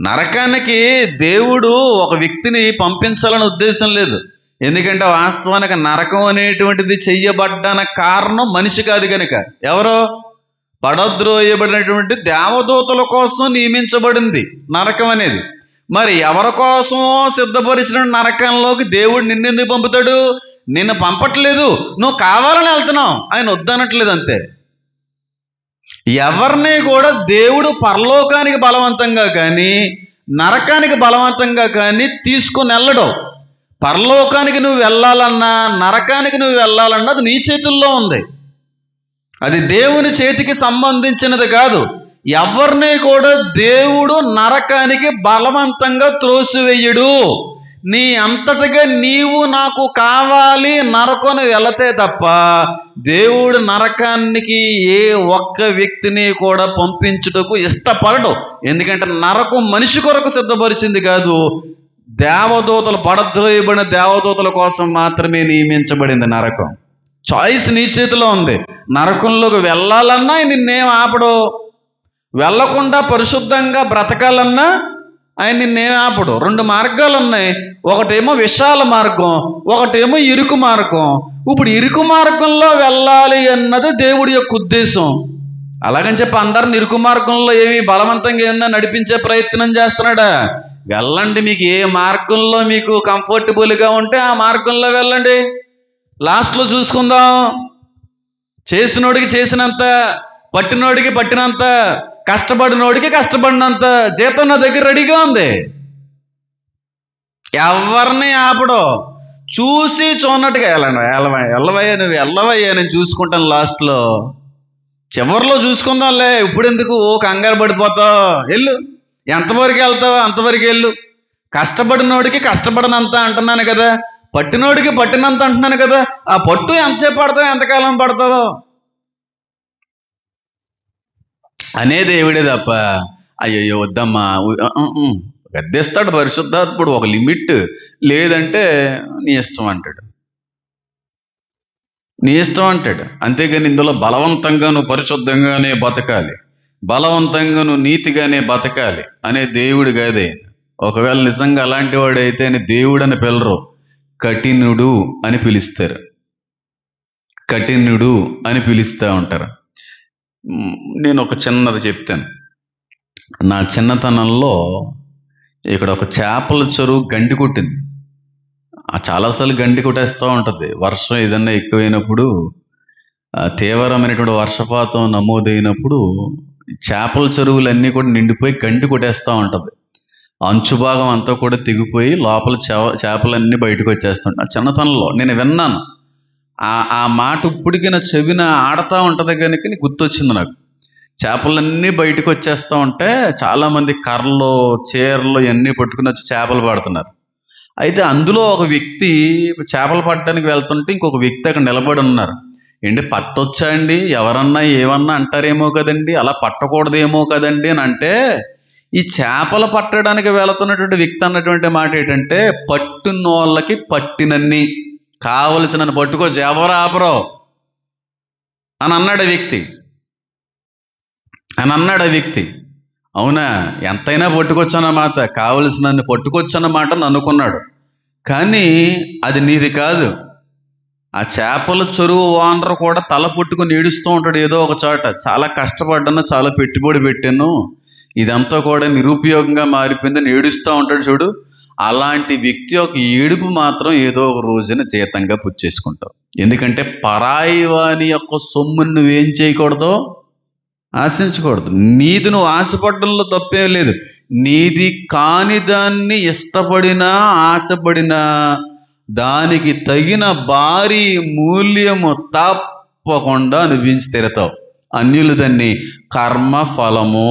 నరకానికి దేవుడు ఒక వ్యక్తిని పంపించాలని ఉద్దేశం లేదు. ఎందుకంటే వాస్తవానికి నరకం అనేటువంటిది చెయ్యబడ్డానికి కారణం మనిషి కాదు కనుక. ఎవరో పడద్రోయబడినటువంటి దేవదూతల కోసం నియమించబడింది నరకం అనేది. మరి ఎవరి కోసమో సిద్ధపరిచిన నరకంలోకి దేవుడు నిన్నెందుకు పంపుతాడు? నిన్ను పంపట్లేదు, నువ్వు కావాలని వెళ్తున్నావు, ఆయన వద్దనట్లేదు అంతే. ఎవరిని కూడా దేవుడు పరలోకానికి బలవంతంగా కానీ, నరకానికి బలవంతంగా కానీ తీసుకొని వెళ్ళడు. పరలోకానికి నువ్వు వెళ్ళాలన్నా, నరకానికి నువ్వు వెళ్ళాలన్నా అది నీ చేతుల్లో ఉంది. అది దేవుని చేతికి సంబంధించినది కాదు. ఎవరిని కూడా దేవుడు నరకానికి బలవంతంగా త్రోసివేయడు. నీ అంతటిగా నీవు నాకు కావాలి నరకానికి వెళతే తప్ప దేవుడు నరకానికి ఏ ఒక్క వ్యక్తిని కూడా పంపించుటకు ఇష్టపడడు. ఎందుకంటే నరకం మనిషి కొరకు సిద్ధపరిచింది కాదు, దేవదూతలు, పడద్రోయబడిన దేవదూతల కోసం మాత్రమే నియమించబడింది నరకం. చాయిస్ నీ చేతిలో ఉంది. నరకంలోకి వెళ్ళాలన్నా నిన్నేం ఆపడు, వెళ్ళకుండా పరిశుద్ధంగా బ్రతకాలన్నా ఆయన నిన్నేం ఆపడు. రెండు మార్గాలు ఉన్నాయి. ఒకటేమో విశాల మార్గం, ఒకటేమో ఇరుకు మార్గం. ఇప్పుడు ఇరుకు మార్గంలో వెళ్ళాలి అన్నది దేవుడి యొక్క ఉద్దేశం. అలాగని చెప్పి అందరిని ఇరుకు మార్గంలో ఏమి బలవంతంగా ఏమన్నా నడిపించే ప్రయత్నం చేస్తున్నాడా? వెళ్ళండి, మీకు ఏ మార్గంలో మీకు కంఫర్టబుల్గా ఉంటే ఆ మార్గంలో వెళ్ళండి. లాస్ట్లో చూసుకుందాం. చేసినోడికి చేసినంత, పట్టినోడికి పట్టినంత, కష్టపడినోడికి కష్టపడినంత జీతం నా దగ్గర రెడీగా ఉంది. ఎవరిని ఆపడు. చూసి చూడనట్టుగా వెళ్ళవయ్యా, నువ్వు వెళ్ళవయ్యా, నేను చూసుకుంటాను. లాస్ట్లో చివరిలో చూసుకుందాంలే, ఇప్పుడు ఎందుకు ఓ కంగారు పడిపోతావు? వెళ్ళు, ఎంతవరకు వెళ్తావో అంతవరకు వెళ్ళు. కష్టపడినోడికి కష్టపడినంత అంటున్నాను కదా, పట్టినోడికి పట్టినంత అంటున్నాను కదా. ఆ పట్టు ఎంతసేపు పడతావు, ఎంతకాలం పడతావో అనే దేవుడే తప్ప అయ్యయ్యో వద్దమ్మా గద్దేస్తాడు పరిశుద్ధాత్ముడు. ఒక లిమిట్, లేదంటే నీ ఇష్టం అంటాడు, నీ ఇష్టం అంటాడు. అంతేగాని ఇందులో బలవంతంగా నువ్వు పరిశుద్ధంగానే బతకాలి, బలవంతంగా నువ్వు నీతిగానే బతకాలి అనే దేవుడు కాదే. ఒకవేళ నిజంగా అలాంటి వాడైతే అని దేవుడు అని పిలరు, కఠినుడు అని పిలుస్తారు. కఠినుడు అని పిలుస్తూ ఉంటారు. నేను ఒక చిన్నది చెప్తాను. నా చిన్నతనంలో ఇక్కడ ఒక చేపల చెరువు గండి కొట్టింది. చాలాసార్లు గండి కొట్టేస్తూ ఉంటుంది. వర్షం ఏదన్నా ఎక్కువైనప్పుడు, తీవ్రమైనటువంటి వర్షపాతం నమోదైనప్పుడు చేపల చెరువులన్నీ కూడా నిండిపోయి గండి కొట్టేస్తూ ఉంటుంది. అంచు భాగం అంతా కూడా తెగిపోయి లోపల చేపలన్నీ బయటకు వచ్చేస్తుంటాయి. చిన్నతనంలో నేను విన్నాను ఆ మాట. ఇప్పటికీ నా చెవిన ఆడుతూ ఉంటుంది కనుక గుర్తొచ్చింది నాకు. చేపలన్నీ బయటకు వచ్చేస్తూ ఉంటే చాలామంది కర్రలు, చీరలు ఇవన్నీ పట్టుకుని వచ్చి చేపలు పడుతున్నారు. అయితే అందులో ఒక వ్యక్తి చేపలు పట్టడానికి వెళ్తుంటే ఇంకొక వ్యక్తి అక్కడ నిలబడి ఉన్నారు. ఏంటి పట్టొచ్చా అండి, ఎవరన్నా ఏమన్నా అంటారేమో కదండి, అలా పట్టకూడదేమో కదండి అని అంటే, ఈ చేపలు పట్టడానికి వెళుతున్నటువంటి వ్యక్తి అన్నటువంటి మాట ఏంటంటే, పట్టునోళ్ళకి పట్టినన్ని, కావలసినన్ని పట్టుకోవచ్చు, ఎవరు ఆపరో అని అన్నాడు ఆ వ్యక్తి. అవునా, ఎంతైనా పట్టుకొచ్చు అన్నమాట, కావలసినన్ని పట్టుకొచ్చు అన్నమాట అని అనుకున్నాడు. కానీ అది నీది కాదు. ఆ చేపల చెరువు ఓనర్ కూడా తల పుట్టుకుని ఏడుస్తూ ఉంటాడు ఏదో ఒక చోట. చాలా కష్టపడ్డాను, చాలా పెట్టుబడి పెట్టాను, ఇదంతా కూడా నిరుపయోగంగా మారిపోయిందని ఏడుస్తూ ఉంటాడు చూడు. అలాంటి వ్యక్తి యొక్క ఏడుపు మాత్రం ఏదో ఒక రోజున జీతంగా పుచ్చేసుకుంటావు. ఎందుకంటే పరాయి వాని యొక్క సొమ్మును నువ్వేం చేయకూడదు, ఆశించకూడదు. నీది నువ్వు ఆశపడడంలో తప్పేం లేదు. నీది కాని దాన్ని ఇష్టపడినా ఆశపడినా దానికి తగిన భారీ మూల్యము తప్పకుండా అనుభవించి తీరతావు. అన్యులు దాన్ని కర్మఫలము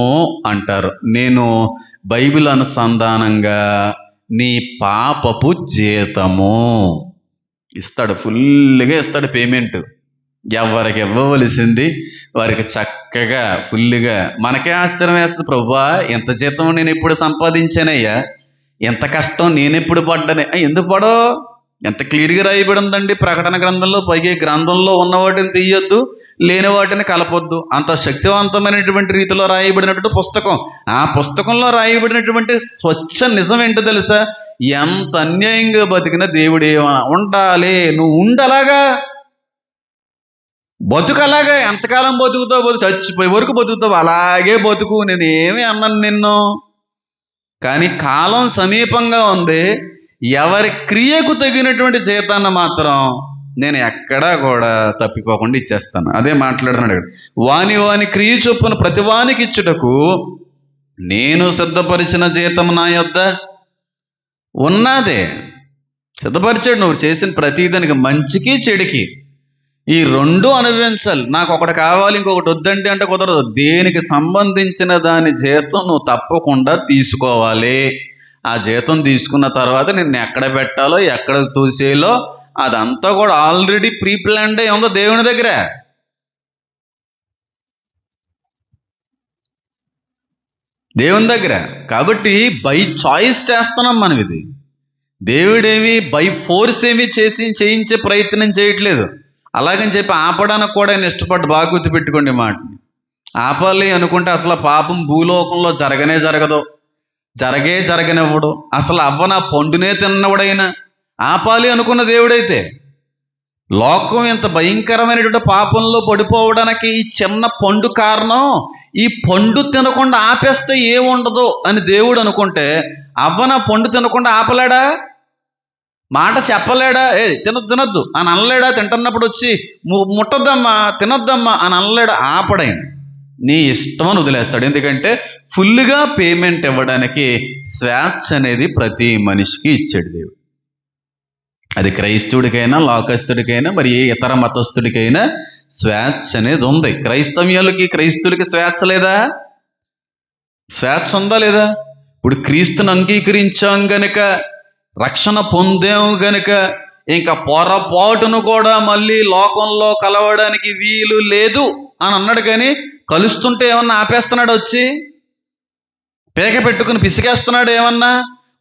అంటారు. నేను బైబిల్ అనుసంధానంగా నీ పాపపు జీతము ఇస్తాడు, ఫుల్గా ఇస్తాడు పేమెంట్. ఎవరికి ఇవ్వవలసింది వారికి చక్కగా ఫుల్గా. మనకే ఆశ్చర్యం వేస్తుంది, ప్రభువా ఎంత జీతం నేను ఎప్పుడు సంపాదించానయ్యా, ఎంత కష్టం నేను ఎప్పుడు పడ్డానే. ఎందుకు పడో, ఎంత క్లియర్గా రాయబడి ఉందండి ప్రకటన గ్రంథంలో. పైగా గ్రంథంలో ఉన్న వాటిని తీయొద్దు, లేని వాటిని కలపొద్దు. అంత శక్తివంతమైనటువంటి రీతిలో రాయబడినటువంటి పుస్తకం. ఆ పుస్తకంలో రాయబడినటువంటి స్వచ్ఛ నిజం ఏంటో తెలుసా? ఎంత అన్యాయంగా బతికినా దేవుడు ఉండాలి, నువ్వు ఉండలాగా బతుకు, అలాగే ఎంతకాలం బతుకుతావు, చచ్చిపోయే వరకు బతుకుతావు, అలాగే బతుకు. నేనేమి అన్నాను నిన్ను. కానీ కాలం సమీపంగా ఉంది. ఎవరి క్రియకు తగినటువంటి జీతాన్ని మాత్రం నేను ఎక్కడా కూడా తప్పిపోకుండా ఇచ్చేస్తాను. అదే మాట్లాడుతున్నాడు. వాని క్రియ చొప్పున ప్రతి వానికి ఇచ్చుటకు నేను సిద్ధపరిచిన జీతం నా యొద్ద ఉన్నదే. సిద్ధపరిచాడు. నువ్వు చేసిన ప్రతిదానికి, మంచికి చెడుకి, ఈ రెండు అనుభవించాలి. నాకు ఒకటి కావాలి ఇంకొకటి వద్దండి అంటే కుదరదు. దేనికి సంబంధించిన దాని జీతం నువ్వు తప్పకుండా తీసుకోవాలి. ఆ జీతం తీసుకున్న తర్వాత నిన్ను ఎక్కడ పెట్టాలో, ఎక్కడ తోసేయాలో అదంతా కూడా ఆల్రెడీ ప్రీ ప్లాన్డ్ అయి ఉందో దేవుని దగ్గర. కాబట్టి బై చాయిస్ చేస్తున్నాం మనం. ఇది దేవుడేమి బై ఫోర్స్ ఏమి చేయించే ప్రయత్నం చేయట్లేదు. అలాగని చెప్పి ఆపడానికి కూడా ఆయన ఇష్టపడ్డ. బాగా గుర్తుపెట్టుకోండి ఈ మాటని. ఆపాలి అనుకుంటే అసలు పాపం భూలోకంలో జరగదు, జరగనివ్వడు. అసలు అవ్వన పండునే తిన్నవాడైనా ఆపాలి అనుకున్న దేవుడైతే, లోకం ఇంత భయంకరమైనటువంటి పాపంలో పడిపోవడానికి ఈ చిన్న పండు కారణం. ఈ పండు తినకుండా ఆపేస్తే ఏముండదు అని దేవుడు అనుకుంటే, అవ్వన పండు తినకుండా ఆపలేడా? మాట చెప్పలేడా? తినొద్దు అని అనలేడా? తింటున్నప్పుడు వచ్చి ముట్టద్దమ్మా, తినొద్దమ్మా అని అనలేడా? ఆపడైన నీ ఇష్టం అని వదిలేస్తాడు. ఎందుకంటే ఫుల్గా పేమెంట్ ఇవ్వడానికి స్వేచ్ఛ అనేది ప్రతి మనిషికి ఇచ్చాడు దేవుడు. అది క్రైస్తవుడికైనా, లోకస్తుడికైనా, మరి ఏ ఇతర మతస్థుడికైనా స్వేచ్ఛ అనేది ఉంది. క్రైస్తవులకి స్వేచ్ఛ లేదా? స్వేచ్ఛ ఉందా లేదా? ఇప్పుడు క్రీస్తుని అంగీకరించాం గనుక, రక్షణ పొందాము గనుక, ఇంకా పొరపాటును కూడా మళ్ళీ లోకంలో కలవడానికి వీలు లేదు అని అన్నాడు. కానీ కలుస్తుంటే ఏమన్నా ఆపేస్తున్నాడు? వచ్చి పేక పెట్టుకుని పిసికేస్తున్నాడు? ఏమన్నా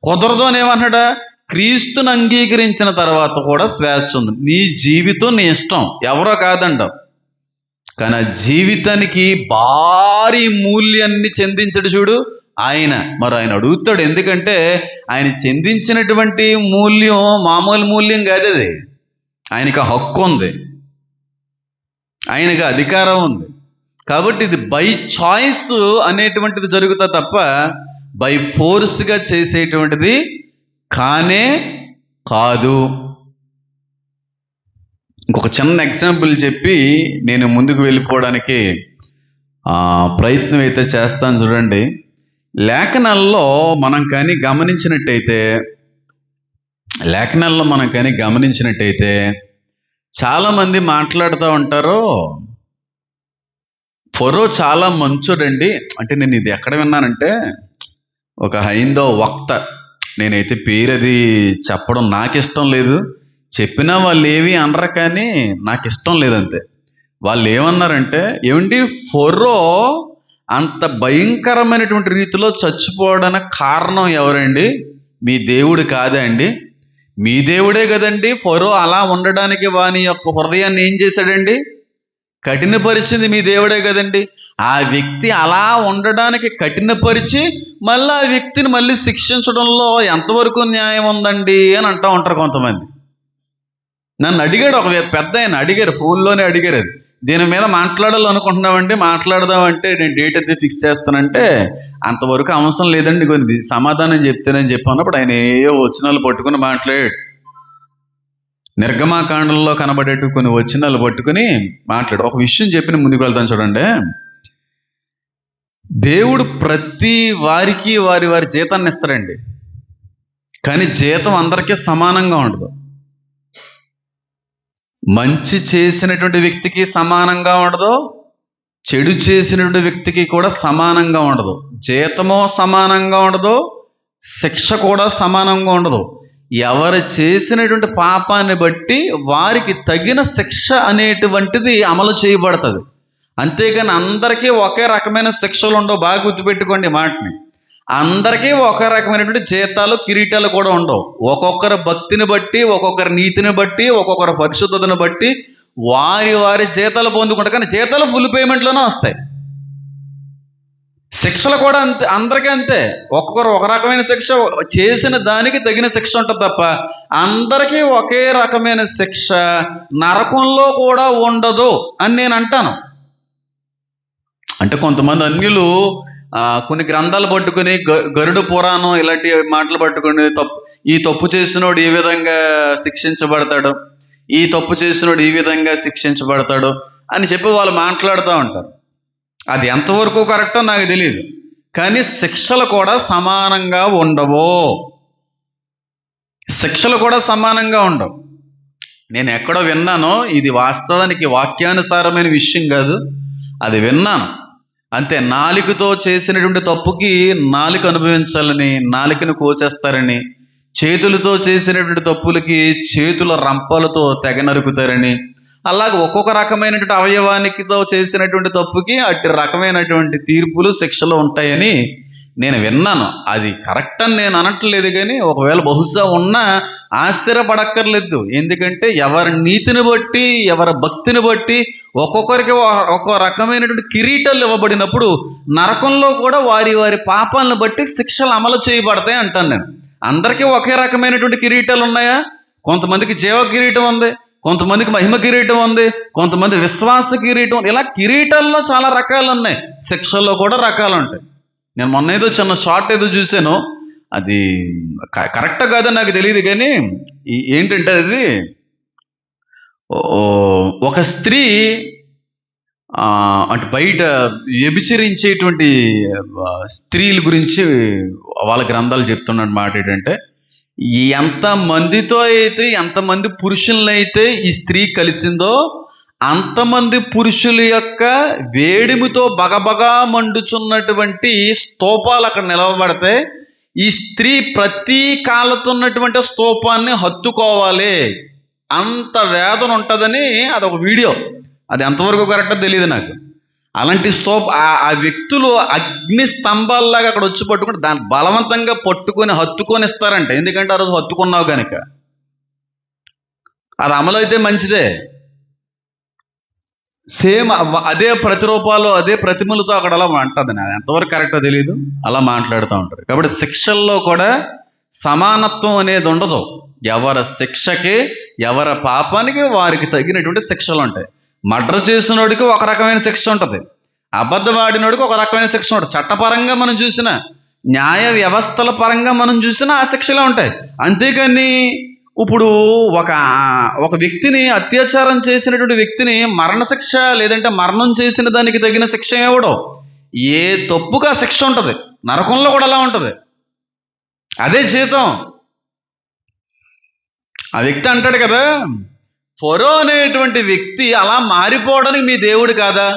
కుదరదు అని ఏమన్నాడా? క్రీస్తుని అంగీకరించిన తర్వాత కూడా స్వేచ్ఛ ఉంది. నీ జీవితం నీ ఇష్టం, ఎవరో కాదంటావు. కానీ ఆ జీవితానికి భారీ మూల్యాన్ని చెందించడు చూడు ఆయన. మరి ఆయన అడుగుతాడు. ఎందుకంటే ఆయన చెందించినటువంటి మూల్యం మామూలు మూల్యం కాదు. అది ఆయనకి హక్కు ఉంది, ఆయనకి అధికారం ఉంది. కాబట్టి ఇది బై చాయిస్ అనేటువంటిది జరుగుతా తప్ప బై ఫోర్స్గా చేసేటువంటిది కానే కాదు. ఇంకొక చిన్న ఎగ్జాంపుల్ చెప్పి నేను ముందుకు వెళ్ళిపోవడానికి ప్రయత్నం అయితే చేస్తాను. చూడండి, లేఖనాల్లో మనం కానీ గమనించినట్టయితే చాలామంది మాట్లాడుతూ ఉంటారు, ఫరో చాలా మంచోడండి. అంటే నేను ఇది ఎక్కడ విన్నానంటే, ఒక హైందవ వక్త, నేనైతే పేరది చెప్పడం నాకు ఇష్టం లేదు, చెప్పినా వాళ్ళు ఏవి అనరు, కానీ నాకు ఇష్టం లేదంతే. వాళ్ళు ఏమన్నారంటే, ఏమండి ఫరో అంత భయంకరమైనటువంటి రీతిలో చచ్చిపోవడానికి కారణం ఎవరండి? మీ దేవుడు కాదా అండి? మీ దేవుడే కదండి ఫరో అలా ఉండడానికి వాని యొక్క హృదయాన్ని ఏం చేశాడండి? కఠినపరిచింది మీ దేవుడే కదండి. ఆ వ్యక్తి అలా ఉండడానికి కఠినపరిచి మళ్ళీ ఆ వ్యక్తిని మళ్ళీ శిక్షించడంలో ఎంతవరకు న్యాయం ఉందండి అని అంటూ ఉంటారు కొంతమంది. నన్ను అడిగాడు ఒక పెద్ద ఆయన, అడిగారు, ఫోన్లోనే అడిగారు, అది దీని మీద మాట్లాడాలనుకుంటున్నామంటే మాట్లాడదామంటే నేను డేట్ అయితే ఫిక్స్ చేస్తానంటే, అంతవరకు అవసరం లేదండి, కొన్ని సమాధానం చెప్తానని చెప్పన్నప్పుడు ఆయన ఏ వచనాలు పట్టుకుని మాట్లాడాడు. నిర్గమాకాండంలో కనబడేట్టు కొన్ని వచనాలు పట్టుకుని మాట్లాడు. ఒక విషయం చెప్పిన ముందుకు వెళ్తాను చూడండి. దేవుడు ప్రతి వారికి వారి వారి జీతాన్ని ఇస్తారండి, కానీ జీతం అందరికీ సమానంగా ఉండదు. మంచి చేసినటువంటి వ్యక్తికి సమానంగా ఉండదు, చెడు చేసినటువంటి వ్యక్తికి కూడా సమానంగా ఉండదు. జీతమో సమానంగా ఉండదు, శిక్ష కూడా సమానంగా ఉండదు. ఎవరు చేసినటువంటి పాపాన్ని బట్టి వారికి తగిన శిక్ష అనేటువంటిది అమలు చేయబడుతుంది. అంతేగాని అందరికీ ఒకే రకమైన శిక్షలు ఉండవు. బాగా గుర్తుపెట్టుకోండి మాటని. అందరికీ ఒకే రకమైనటువంటి జీతాలు, కిరీటాలు కూడా ఉండవు. ఒక్కొక్కరి భక్తిని బట్టి, ఒక్కొక్కరి నీతిని బట్టి, ఒక్కొక్కరి పరిశుద్ధతను బట్టి వారి వారి జీతాలు పొందుకుంటారు. కానీ జీతాలు ఫుల్ పేమెంట్లోనే వస్తాయి. శిక్షలు కూడా అంతే, అందరికీ అంతే. ఒక్కొక్కరు ఒక రకమైన శిక్ష, చేసిన దానికి తగిన శిక్ష ఉంటుంది తప్ప అందరికీ ఒకే రకమైన శిక్ష నరకంలో కూడా ఉండదు అని నేను అంటాను. అంటే కొంతమంది అన్యులు కొన్ని గ్రంథాలు పట్టుకుని, గరుడ పురాణం ఇలాంటి మాటలు పట్టుకుని, ఈ తప్పు చేసినోడు ఈ విధంగా శిక్షించబడతాడు, ఈ తప్పు చేసినోడు ఈ విధంగా శిక్షించబడతాడు అని చెప్పి వాళ్ళు మాట్లాడుతూ ఉంటారు. అది ఎంతవరకు కరెక్టో నాకు తెలియదు. కానీ శిక్షలు కూడా సమానంగా ఉండవు. శిక్షలు కూడా సమానంగా ఉండవు. నేను ఎక్కడో విన్నానో, ఇది వాస్తవానికి వాక్యానుసారమైన విషయం కాదు, అది విన్నాను అంతే. నాలుకతో చేసినటువంటి తప్పుకి నాలుక అనుభవించాలని నాలుకను కోసేస్తారని, చేతులతో చేసినటువంటి తప్పులకి చేతుల రంపాలతో తెగ నరుకుతారని, అలాగే ఒక్కొక్క రకమైనటువంటి అవయవానికితో చేసినటువంటి తప్పుకి అట్టి రకమైనటువంటి తీర్పులు, శిక్షలు ఉంటాయని నేను విన్నాను. అది కరెక్ట్ అని నేను అనట్లేదు, కానీ ఒకవేళ బహుశా ఉన్నా ఆశ్చర్యపడక్కర్లేదు. ఎందుకంటే ఎవరి నీతిని బట్టి, ఎవరి భక్తిని బట్టి ఒక్కొక్కరికి ఒక్కో రకమైనటువంటి కిరీటాలు ఇవ్వబడినప్పుడు నరకంలో కూడా వారి వారి పాపాలను బట్టి శిక్షలు అమలు చేయబడతాయి అంటాను నేను. అందరికీ ఒకే రకమైనటువంటి కిరీటాలు ఉన్నాయా? కొంతమందికి జీవ కిరీటం ఉంది, కొంతమందికి మహిమ కిరీటం ఉంది, కొంతమంది విశ్వాస కిరీటం ఉంది. ఇలా కిరీటాల్లో చాలా రకాలు ఉన్నాయి, శిక్షల్లో కూడా రకాలు ఉంటాయి. నేను మొన్న ఏదో చిన్న షార్ట్ ఏదో చూశాను, అది కరెక్ట్ కాదని నాకు తెలియదు, కానీ ఏంటంటే అది ఒక స్త్రీ అంటే బయట వ్యభిచరించేటువంటి స్త్రీల గురించి వాళ్ళ గ్రంథాలు చెప్తున్న మాట ఏంటంటే, ఎంతమందితో అయితే, ఎంతమంది పురుషులనైతే ఈ స్త్రీ కలిసిందో అంతమంది పురుషుల యొక్క వేడిమితో బగబగా మండుచున్నటువంటి స్తూపాలు అక్కడ నిలవబడితే ఈ స్త్రీ ప్రతి కాలుతున్నటువంటి స్తూపాన్ని హత్తుకోవాలి, అంత వేదన ఉంటుందని అదొక వీడియో. అది ఎంతవరకు కరెక్టో తెలియదు నాకు. అలాంటి ఆ వ్యక్తులు అగ్ని స్తంభాల్లాగా అక్కడ వచ్చి పట్టుకుంటే దాన్ని బలవంతంగా పట్టుకొని హత్తుకొని ఇస్తారంట. ఎందుకంటే ఆ రోజు హత్తుకున్నావు కనుక. అది అమలు అయితే మంచిదే. సేమ్ అదే ప్రతిరూపాలు, అదే ప్రతిమలతో అక్కడ అలా అంటుంది. అది ఎంతవరకు కరెక్టో తెలియదు, అలా మాట్లాడుతూ ఉంటారు. కాబట్టి శిక్షల్లో కూడా సమానత్వం అనేది ఉండదు. ఎవరి శిక్షకి, ఎవరి పాపానికి వారికి తగినటువంటి శిక్షలు ఉంటాయి. మర్డర్ చేసినోడికి ఒక రకమైన శిక్ష ఉంటుంది, అబద్ధవాడినోడికి ఒక రకమైన శిక్ష ఉంటుంది. చట్టపరంగా మనం చూసిన, న్యాయ వ్యవస్థల పరంగా మనం చూసిన ఆ శిక్షలే ఉంటాయి. అంతేకాని ఇప్పుడు ఒక వ్యక్తిని, అత్యాచారం చేసినటువంటి వ్యక్తిని మరణశిక్ష లేదంటే మరణం చేసిన దానికి తగిన శిక్ష ఇవ్వడం, ఏ తప్పుగా శిక్ష ఉంటుంది. నరకంలో కూడా అలా ఉంటుంది, అదే జీతం. ఆ వ్యక్తి అంటాడు కదా, ఫరో అనేటువంటి వ్యక్తి అలా మారిపోవడానికి మీ దేవుడు కాదా?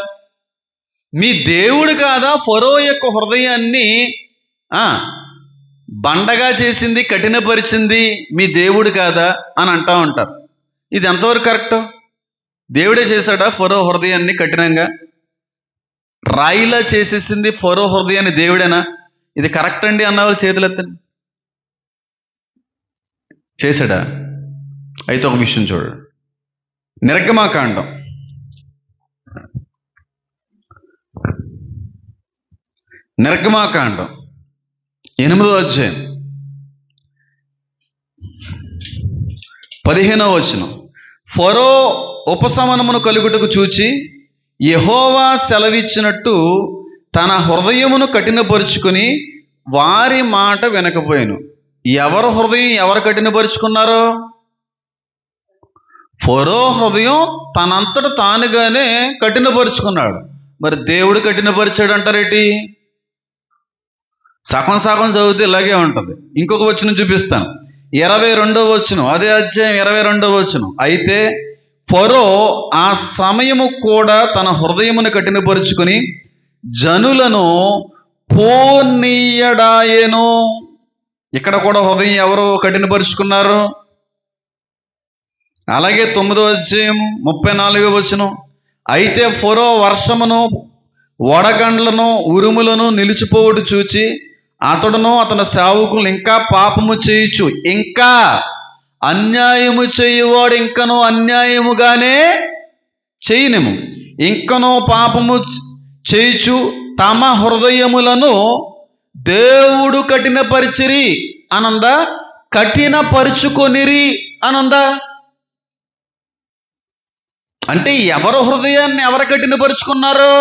మీ దేవుడు కాదా ఫరో యొక్క హృదయాన్ని బండగా చేసింది, కఠినపరిచింది మీ దేవుడు కాదా అని అంటూ ఉంటారు. ఇది ఎంతవరకు కరెక్ట్? దేవుడే చేశాడా ఫరో హృదయాన్ని కఠినంగా? రాయిలా చేసేసింది ఫరో హృదయాన్ని దేవుడేనా? ఇది కరెక్ట్ అండి అన్నవాళ్ళు చేతులు ఎత్తండి. చేశాడా? అయితే ఒక విషయం చూడండి, నిర్గమాకాండం 8వ అధ్యాయం 15వ వచనం. ఫరో ఉపశమనమును కలుగుటకు చూచి యెహోవా సెలవిచ్చినట్టు తన హృదయమును కఠినపరుచుకుని వారి మాట వినకపోయాను. ఎవరు హృదయం ఎవరు కఠినపరుచుకున్నారో? ఫరో హృదయం తనంతట తానుగానే కఠినపరుచుకున్నాడు. మరి దేవుడు కఠినపరిచాడు అంటారేటి? సగం సగం చదివితే ఇలాగే ఉంటుంది. ఇంకొక వచనం చూపిస్తాను, 22వ వచనం, అదే అధ్యాయం 22వ వచనం. అయితే ఫరో ఆ సమయము కూడా తన హృదయమును కఠినపరుచుకుని జనులను పోనీయడాయెను. ఇక్కడ కూడా హృదయం ఎవరు కఠినపరుచుకున్నారు? అలాగే 9వ అధ్యాయం 34వ వచనం. అయితే ఫరో వర్షమును, వడగండ్లను, ఉరుములను నిలిచిపోవుడు చూచి అతడును అతని సేవకులు ఇంకా పాపము చేయుచు, ఇంకా అన్యాయము చేయువాడు ఇంకనూ అన్యాయముగానే చేయనిము, ఇంకనూ పాపము చేయుచు తమ హృదయములను దేవుడు కఠినపరిచిరి అనందా, కఠినపరుచుకొనిరి అనందా. అంటే ఎవరు హృదయాన్ని ఎవరు కఠినపరుచుకున్నారు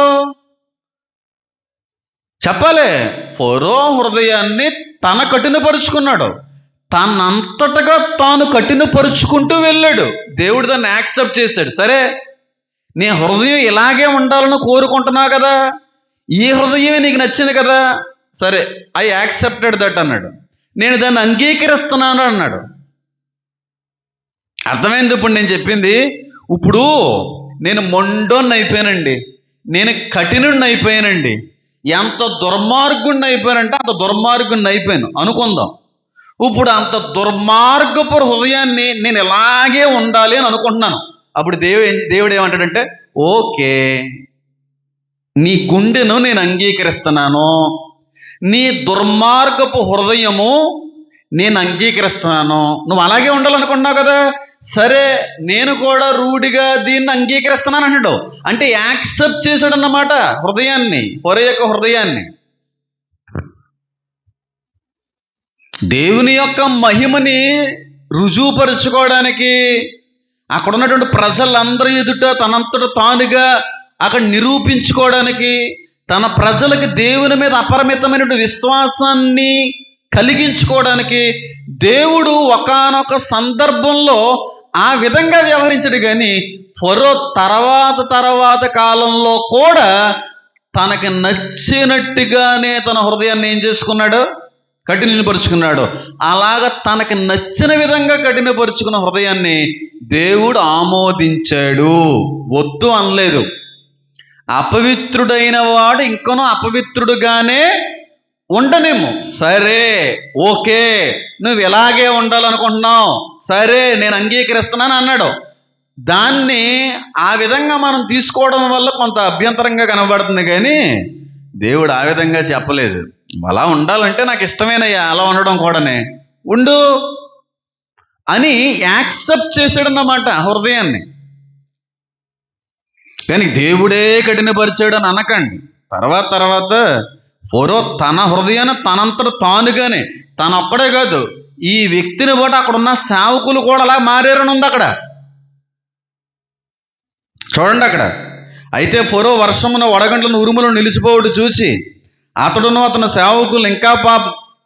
చెప్పాలి. ఫరో హృదయాన్ని తన కఠినపరుచుకున్నాడు, తనంతటగా తాను కఠినపరుచుకుంటూ వెళ్ళాడు. దేవుడు దాన్ని యాక్సెప్ట్ చేశాడు. సరే, నీ హృదయం ఇలాగే ఉండాలని కోరుకుంటున్నావు కదా, ఈ హృదయమే నీకు నచ్చింది కదా, సరే ఐ యాక్సెప్టెడ్ దట్ అన్నాడు. నేను దాన్ని అంగీకరిస్తున్నాను అన్నాడు. అర్థమైంది ఇప్పుడు నేను చెప్పింది? ఇప్పుడు నేను మొండోన్ని అయిపోయానండి, నేను కఠినుడిని అయిపోయానండి, ఎంత దుర్మార్గుడిని అయిపోయానంటే అంత దుర్మార్గుడిని అయిపోయాను అనుకుందాం. ఇప్పుడు అంత దుర్మార్గపు హృదయాన్ని నేను ఇలాగే ఉండాలి అని అనుకుంటున్నాను. అప్పుడు దేవుడు ఏమంటాడంటే, ఓకే నీ గుండెను నేను అంగీకరిస్తున్నాను, నీ దుర్మార్గపు హృదయము నేను అంగీకరిస్తున్నాను. నువ్వు అలాగే ఉండాలనుకుంటున్నావు కదా, సరే నేను కూడా రూఢిగా దీన్ని అంగీకరిస్తున్నాను అన్నాడు. అంటే యాక్సెప్ట్ చేశాడు అన్నమాట హృదయాన్ని, ఫరో యొక్క హృదయాన్ని. దేవుని యొక్క మహిమని రుజువుపరుచుకోవడానికి అక్కడ ఉన్నటువంటి ప్రజలందరి ఎదుట తనంతట తానుగా అక్కడ నిరూపించుకోవడానికి, తన ప్రజలకి దేవుని మీద అపరిమితమైనటువంటి విశ్వాసాన్ని కలిగించుకోవడానికి దేవుడు ఒకానొక సందర్భంలో ఆ విధంగా వ్యవహరించడు. కానీ ఫరో తర్వాత కాలంలో కూడా తనకి నచ్చినట్టుగానే తన హృదయాన్ని ఏం చేసుకున్నాడు, కఠినపరుచుకున్నాడు. అలాగ తనకి నచ్చిన విధంగా కఠినపరుచుకున్న హృదయాన్ని దేవుడు ఆమోదించాడు, వద్దు అనలేదు. అపవిత్రుడైన వాడు ఇంకనూ అపవిత్రుడుగానే ఉండనేమో, సరే ఓకే నువ్వు ఇలాగే ఉండాలనుకుంటున్నావు, సరే నేను అంగీకరిస్తున్నాను అన్నాడు. దాన్ని ఆ విధంగా మనం తీసుకోవడం వల్ల కొంత అభ్యంతరంగా కనబడుతుంది. కానీ దేవుడు ఆ విధంగా చెప్పలేదు. అలా ఉండాలంటే నాకు ఇష్టమేనయ్యా, అలా ఉండడం కూడానే ఉండు అని యాక్సెప్ట్ చేశాడన్నమాట హృదయాన్ని. కానీ దేవుడే కఠినపరిచాడు అని అనకండి. తర్వాత ఫరో తన హృదయాన్ని తనంతట తానుగానే, తనొక్కడే కాదు ఈ వ్యక్తిని బట్టి అక్కడ ఉన్న సేవకులు కూడా అలా మారారని ఉంది అక్కడ. చూడండి అక్కడ. అయితే ఫరో వర్షమున వడగండ్లను ఉరుములు నిలిచిపోవుట చూచి అతడును అతని సేవకులు ఇంకా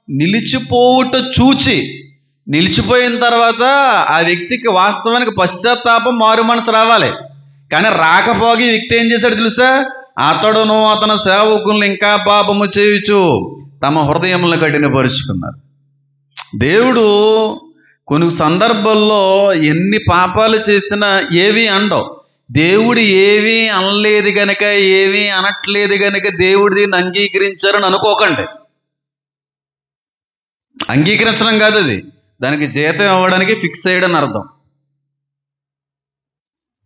నిలిచిపోవుట చూచి, నిలిచిపోయిన తర్వాత ఆ వ్యక్తికి వాస్తవానికి పశ్చాత్తాపం, మారు మనసు రావాలి. కానీ రాకపోగి వ్యక్తి ఏం చేశాడు తెలుసా, అతడును అతని సేవకులను ఇంకా పాపము చేయుచు తమ హృదయములను కఠినపరుచుకున్నారు. దేవుడు కొన్ని సందర్భాల్లో ఎన్ని పాపాలు చేసినా ఏవి అండవు. దేవుడు ఏమీ అనలేదు గనక, ఏమీ అనట్లేదు గనక దేవుడు దీన్ని అంగీకరించారని అనుకోకండి. అంగీకరించడం కాదు అది, దానికి జీతం ఇవ్వడానికి ఫిక్స్ అయ్యాడని అర్థం.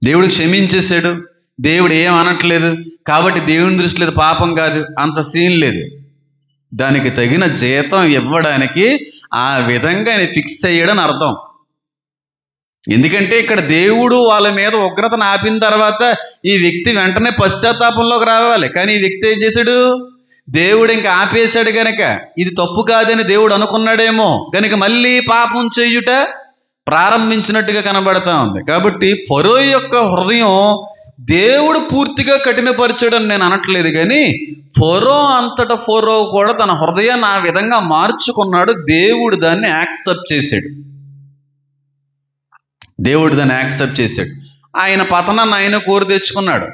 దేవుడు క్షమించేశాడు, దేవుడు ఏం అనట్లేదు కాబట్టి దేవుని దృష్టిలో ఇది పాపం కాదు, అంత సీన్ లేదు. దానికి తగిన జీతం ఇవ్వడానికి ఆ విధంగా ఆయన ఫిక్స్ అయ్యాడని అర్థం. ఎందుకంటే ఇక్కడ దేవుడు వాళ్ళ మీద ఉగ్రతను ఆపిన తర్వాత ఈ వ్యక్తి వెంటనే పశ్చాత్తాపంలోకి రావాలి. కానీ ఈ వ్యక్తి ఏం చేశాడు, దేవుడు ఇంకా ఆపేశాడు గనక ఇది తప్పు కాదని దేవుడు అనుకున్నాడేమో గనక మళ్ళీ పాపం చేయుట ప్రారంభించినట్టుగా కనబడతా ఉంది. కాబట్టి ఫరో యొక్క హృదయం దేవుడు పూర్తిగా కఠినపరిచాడని నేను అనట్లేదు. కానీ ఫరో కూడా తన హృదయాన్ని ఆ విధంగా మార్చుకున్నాడు. దేవుడు దాన్ని యాక్సెప్ట్ చేశాడు. ఆయన పతనాన్ని ఆయన కోరి తెచ్చుకున్నాడు.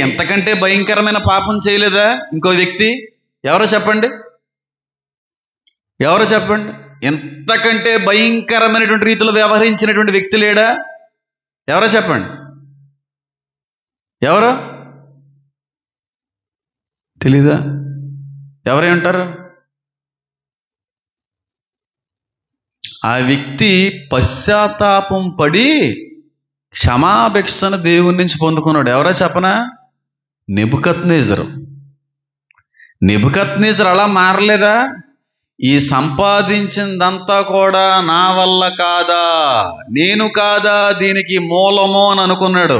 ఎంతకంటే భయంకరమైన పాపం చేయలేదా ఇంకో వ్యక్తి? ఎవరో చెప్పండి. ఎంతకంటే భయంకరమైనటువంటి రీతిలో వ్యవహరించినటువంటి వ్యక్తి లేడా? ఎవరో చెప్పండి. ఎవరో తెలీదా? ఎవరై ఉంటారు? ఆ వ్యక్తి పశ్చాత్తాపం పడి క్షమాభిక్షను దేవుని నుంచి పొందుకున్నాడు. ఎవరో చెప్పనా? నెబుకద్నెజరు అలా మారలేదా? ఈ సంపాదించిందంతా కూడా నా వల్ల కాదా, నేను కాదా దీనికి మూలము అని అనుకున్నాడు.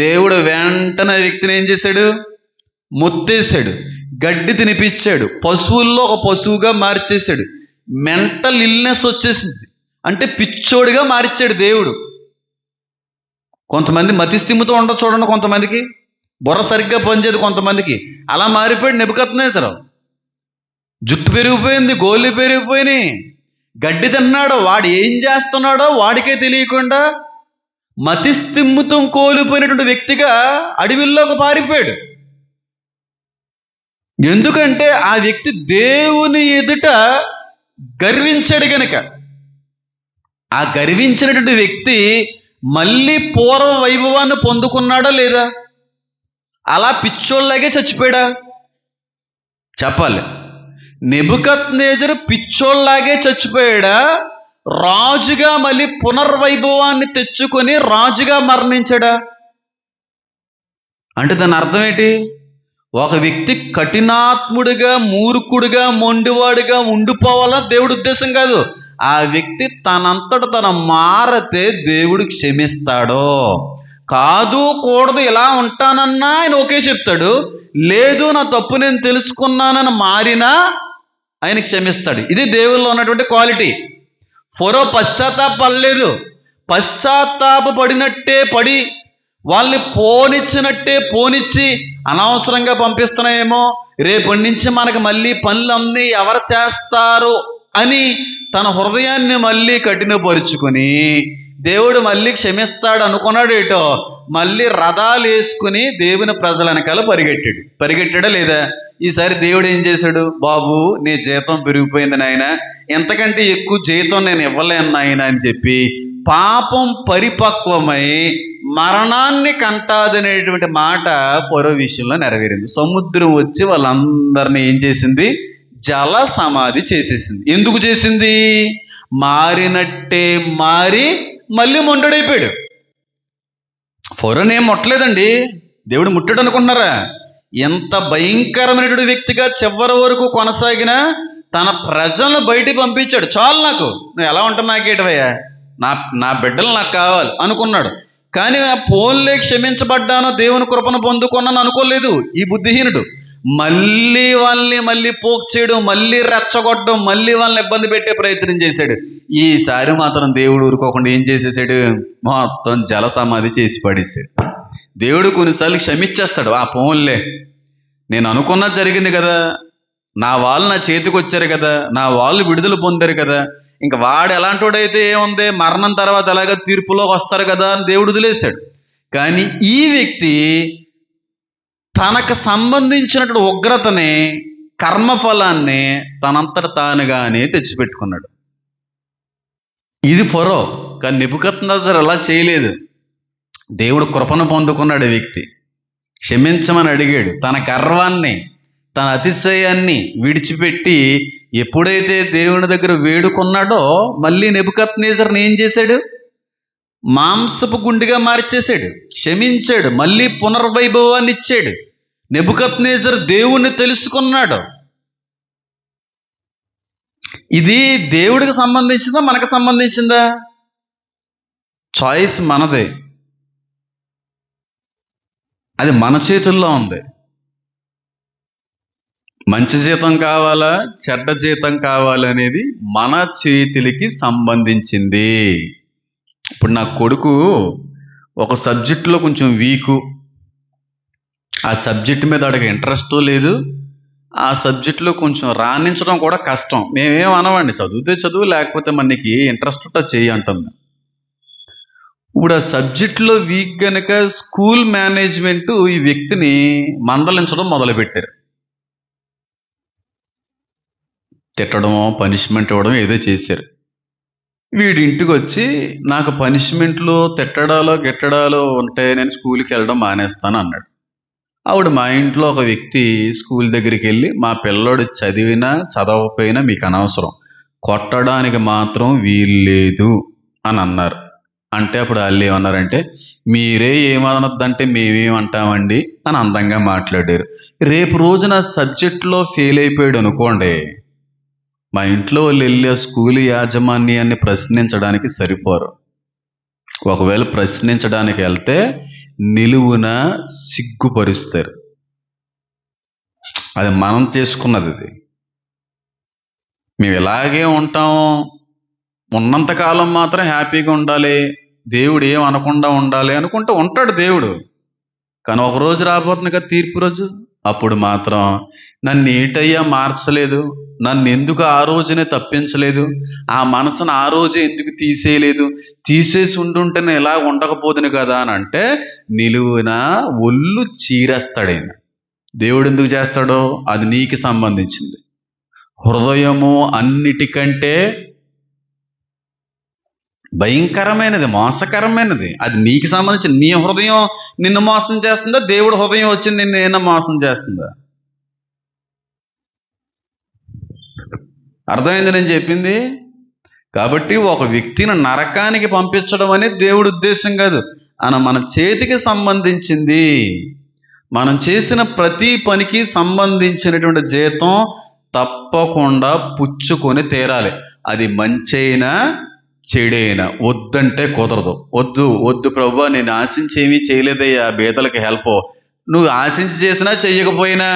దేవుడు వెంటనే వ్యక్తిని ఏం చేశాడు, ముత్తేశాడు, గడ్డి తినిపించాడు, పశువుల్లో ఒక పశువుగా మార్చేశాడు. మెంటల్ ఇల్నెస్ వచ్చేసింది, అంటే పిచ్చోడిగా మార్చాడు దేవుడు. కొంతమంది మతిస్థిమితో ఉండదు చూడండి, కొంతమందికి బుర్ర సరిగ్గా పనిచేయదు, కొంతమందికి అలా మారిపోయాడు నెబుకద్నెజరు. జుట్టు పెరిగిపోయింది, గోళ్ళు పెరిగిపోయినాయి, గడ్డి తిన్నాడు. వాడు ఏం చేస్తున్నాడో వాడికే తెలియకుండా మతిస్థిమితం కోల్పోయినటువంటి వ్యక్తిగా అడవిల్లోకి పారిపోయాడు. ఎందుకంటే ఆ వ్యక్తి దేవుని ఎదుట గర్వించాడు గనక. ఆ గర్వించినటువంటి వ్యక్తి మళ్ళీ పూర్వ వైభవాన్ని పొందుకున్నాడా లేదా? అలా పిచ్చోళ్ళలాగే చచ్చిపోయాడా? చెప్పాలి. నెబుకద్నెజరు పిచ్చోళ్ళలాగే చచ్చిపోయాడా? రాజుగా మళ్ళీ పునర్వైభవాన్ని తెచ్చుకొని రాజుగా మరణించాడా? అంటే దాని అర్థం ఏంటి? ఒక వ్యక్తి కఠినాత్ముడిగా, మూర్ఖుడిగా, మొండివాడిగా ఉండిపోవాలని దేవుడి ఉద్దేశం కాదు. ఆ వ్యక్తి తనంతట తన మారతే దేవుడు క్షమిస్తాడో. కాదు కూడదు ఇలా ఉంటానన్నా ఆయన ఓకే చెప్తాడు. లేదు నా తప్పు నేను తెలుసుకున్నానని మారినా ఆయన క్షమిస్తాడు. ఇది దేవుల్లో ఉన్నటువంటి క్వాలిటీ. ఫరో పశ్చాత్తాపడలేదు. పశ్చాత్తాపడినట్టే పడి వాళ్ళని పోనిచ్చినట్టే పోనిచ్చి అనవసరంగా పంపిస్తున్నాయేమో, రేపటి నుంచి మనకు మళ్ళీ పనులన్నీ ఎవరు చేస్తారు అని తన హృదయాన్ని మళ్ళీ కఠినపరుచుకుని దేవుడు మళ్ళీ క్షమిస్తాడు అనుకున్నాడు. ఏటో మళ్ళీ రథాలు వేసుకుని దేవుని ప్రజల వెనకాల పరిగెట్టాడా లేదా? ఈసారి దేవుడు ఏం చేశాడు? బాబు నీ జీతం పెరిగిపోయింది నాయన, ఎంతకంటే ఎక్కువ జీతం నేను ఇవ్వలేను నాయన అని చెప్పి పాపం పరిపక్వమై మరణాన్ని కంటాదనేటువంటి మాట ఫరో విషయంలో నెరవేరింది. సముద్రం వచ్చి వాళ్ళందరినీ ఏం చేసింది? జల సమాధి చేసేసింది. ఎందుకు చేసింది? మారినట్టే మారి మళ్ళీ మొండడైపోయాడు. ఫరోనేం ముట్టలేదండి, దేవుడు ముట్టాడు అనుకుంటున్నారా? ఎంత భయంకరమైనటువంటి వ్యక్తిగా చివరి వరకు కొనసాగినా తన ప్రజలను బయటికి పంపించాడు. చాలు నాకు, నువ్వు ఎలా ఉంటావు నాకేటవయ్యా, నా బిడ్డలు నాకు కావాలి అనుకున్నాడు. కానీ ఆ పోన్లే క్షమించబడ్డాను, దేవుని కృపను పొందుకున్నాను అనుకోలేదు ఈ బుద్ధిహీనుడు. మళ్ళీ పోక్ చేయడం, మళ్ళీ రెచ్చగొట్టడం, మళ్ళీ వాళ్ళని ఇబ్బంది పెట్టే ప్రయత్నం చేశాడు. ఈసారి మాత్రం దేవుడు ఊరుకోకుండా ఏం చేసేసాడు? మొత్తం జల సమాధి చేసి పడేసాడు. దేవుడు కొన్నిసార్లు క్షమించేస్తాడు. ఆ పోన్లే, నేను అనుకున్నది జరిగింది కదా, నా వాళ్ళు నా చేతికి వచ్చారు కదా, నా వాళ్ళు విడుదల పొందారు కదా, ఇంకా వాడు ఎలాంటోడైతే ఏముంది, మరణం తర్వాత ఎలాగ తీర్పులోకి వస్తారు కదా అని దేవుడు వదిలేశాడు. కానీ ఈ వ్యక్తి తనకు సంబంధించినటువంటి ఉగ్రతని, కర్మఫలాన్ని తనంతట తానుగానే తెచ్చిపెట్టుకున్నాడు. ఇది ఫరో. కానీ నెబుకద్నెజర్ అలా చేయలేదు. దేవుడు కృపను పొందుకున్నాడు. వ్యక్తి క్షమించమని అడిగాడు. తన గర్వాన్ని, తన అతిశయాన్ని విడిచిపెట్టి ఎప్పుడైతే దేవుని దగ్గర వేడుకున్నాడో మళ్ళీ నెబుకద్నెజర్ని ఏం చేశాడు? మాంసపు గుండెగా మార్చేశాడు. క్షమించాడు, మళ్ళీ పునర్వైభవాన్ని ఇచ్చాడు. నెబుకద్నెజర్ దేవుణ్ణి తెలుసుకున్నాడు. ఇది దేవుడికి సంబంధించిందా మనకు సంబంధించిందా? చాయిస్ మనదే. అది మన చేతుల్లో ఉంది. మంచి జీతం కావాలా, చెడ్డ జీతం కావాలా అనేది మన చేతులకి సంబంధించింది. ఇప్పుడు నా కొడుకు ఒక సబ్జెక్టులో కొంచెం వీకు, ఆ సబ్జెక్ట్ మీద వాడికి ఇంట్రెస్ట్ లేదు, ఆ సబ్జెక్టులో కొంచెం రాణించడం కూడా కష్టం. మేమేం అనవండి, చదివితే చదువు, లేకపోతే మనకి ఇంట్రెస్ట్ ఉంటే చెయ్యి అంటాం. ఇప్పుడు ఆ సబ్జెక్టులో వీక్ కనుక స్కూల్ మేనేజ్మెంట్ ఈ వ్యక్తిని మందలించడం మొదలుపెట్టారు. తిట్టడమో పనిష్మెంట్ ఇవ్వడం ఏదో చేశారు. వీడి ఇంటికి వచ్చి నాకు పనిష్మెంట్లు తిట్టడాలో గిట్టడాలో ఉంటే నేను స్కూల్కి వెళ్ళడం మానేస్తాను అన్నాడు. ఆవిడ మా ఇంట్లో ఒక వ్యక్తి స్కూల్ దగ్గరికి వెళ్ళి, మా పిల్లోడు చదివినా చదవకపోయినా మీకు అనవసరం, కొట్టడానికి మాత్రం వీల్లేదు అని అన్నారు. అంటే అప్పుడు వాళ్ళు ఏమన్నారంటే, మీరే ఏమనొద్దంటే మేమేమంటామండి అని అందంగా మాట్లాడారు. రేపు రోజున సబ్జెక్టులో ఫెయిల్ అయిపోయాడు అనుకోండి, మా ఇంట్లో వాళ్ళు వెళ్ళి ఆ స్కూల్ యాజమాన్యాన్ని ప్రశ్నించడానికి సరిపోరు. ఒకవేళ ప్రశ్నించడానికి వెళ్తే నిలువున సిగ్గుపరుస్తారు. అది మనం చేసుకున్నది. అది మేము ఇలాగే ఉంటాము, ఉన్నంతకాలం మాత్రం హ్యాపీగా ఉండాలి, దేవుడు ఏం అనకుండా ఉండాలి అనుకుంటూ ఉంటాడు దేవుడు. కానీ ఒక రోజు రాబోతుంది కదా తీర్పు రోజు. అప్పుడు మాత్రం నన్ను ఏటయ్యా మార్చలేదు, నన్ను ఎందుకు ఆ రోజునే తప్పించలేదు, ఆ మనసును ఆ రోజే ఎందుకు తీసేయలేదు, తీసేసి ఉండుంటే నేను ఇలా ఉండకపోదును కదా అని అంటే నిలువున ఒళ్ళు చీరేస్తాడు ఆయన. దేవుడు ఎందుకు చేస్తాడో అది నీకు సంబంధించింది. హృదయము అన్నిటికంటే భయంకరమైనది, మోసకరమైనది. అది నీకు సంబంధించి. నీ హృదయం నిన్ను మోసం చేస్తుందా, దేవుడు హృదయం వచ్చి నిన్ను ఏమైనా మోసం చేస్తుందా? అర్థమైంది నేను చెప్పింది? కాబట్టి ఒక వ్యక్తిని నరకానికి పంపించడం అనేది దేవుడి ఉద్దేశం కాదు. మన చేతికి సంబంధించింది. మనం చేసిన ప్రతి పనికి సంబంధించినటువంటి జీతం తప్పకుండా పుచ్చుకొని తీరాలి. అది మంచైనా చెడైనా. వద్దంటే కుదరదు. వద్దు వద్దు ప్రభువా, నేను ఆశించి ఏమీ చేయలేదయ్యా, బేదలకు హెల్ప్. నువ్వు ఆశించి చేసినా చెయ్యకపోయినా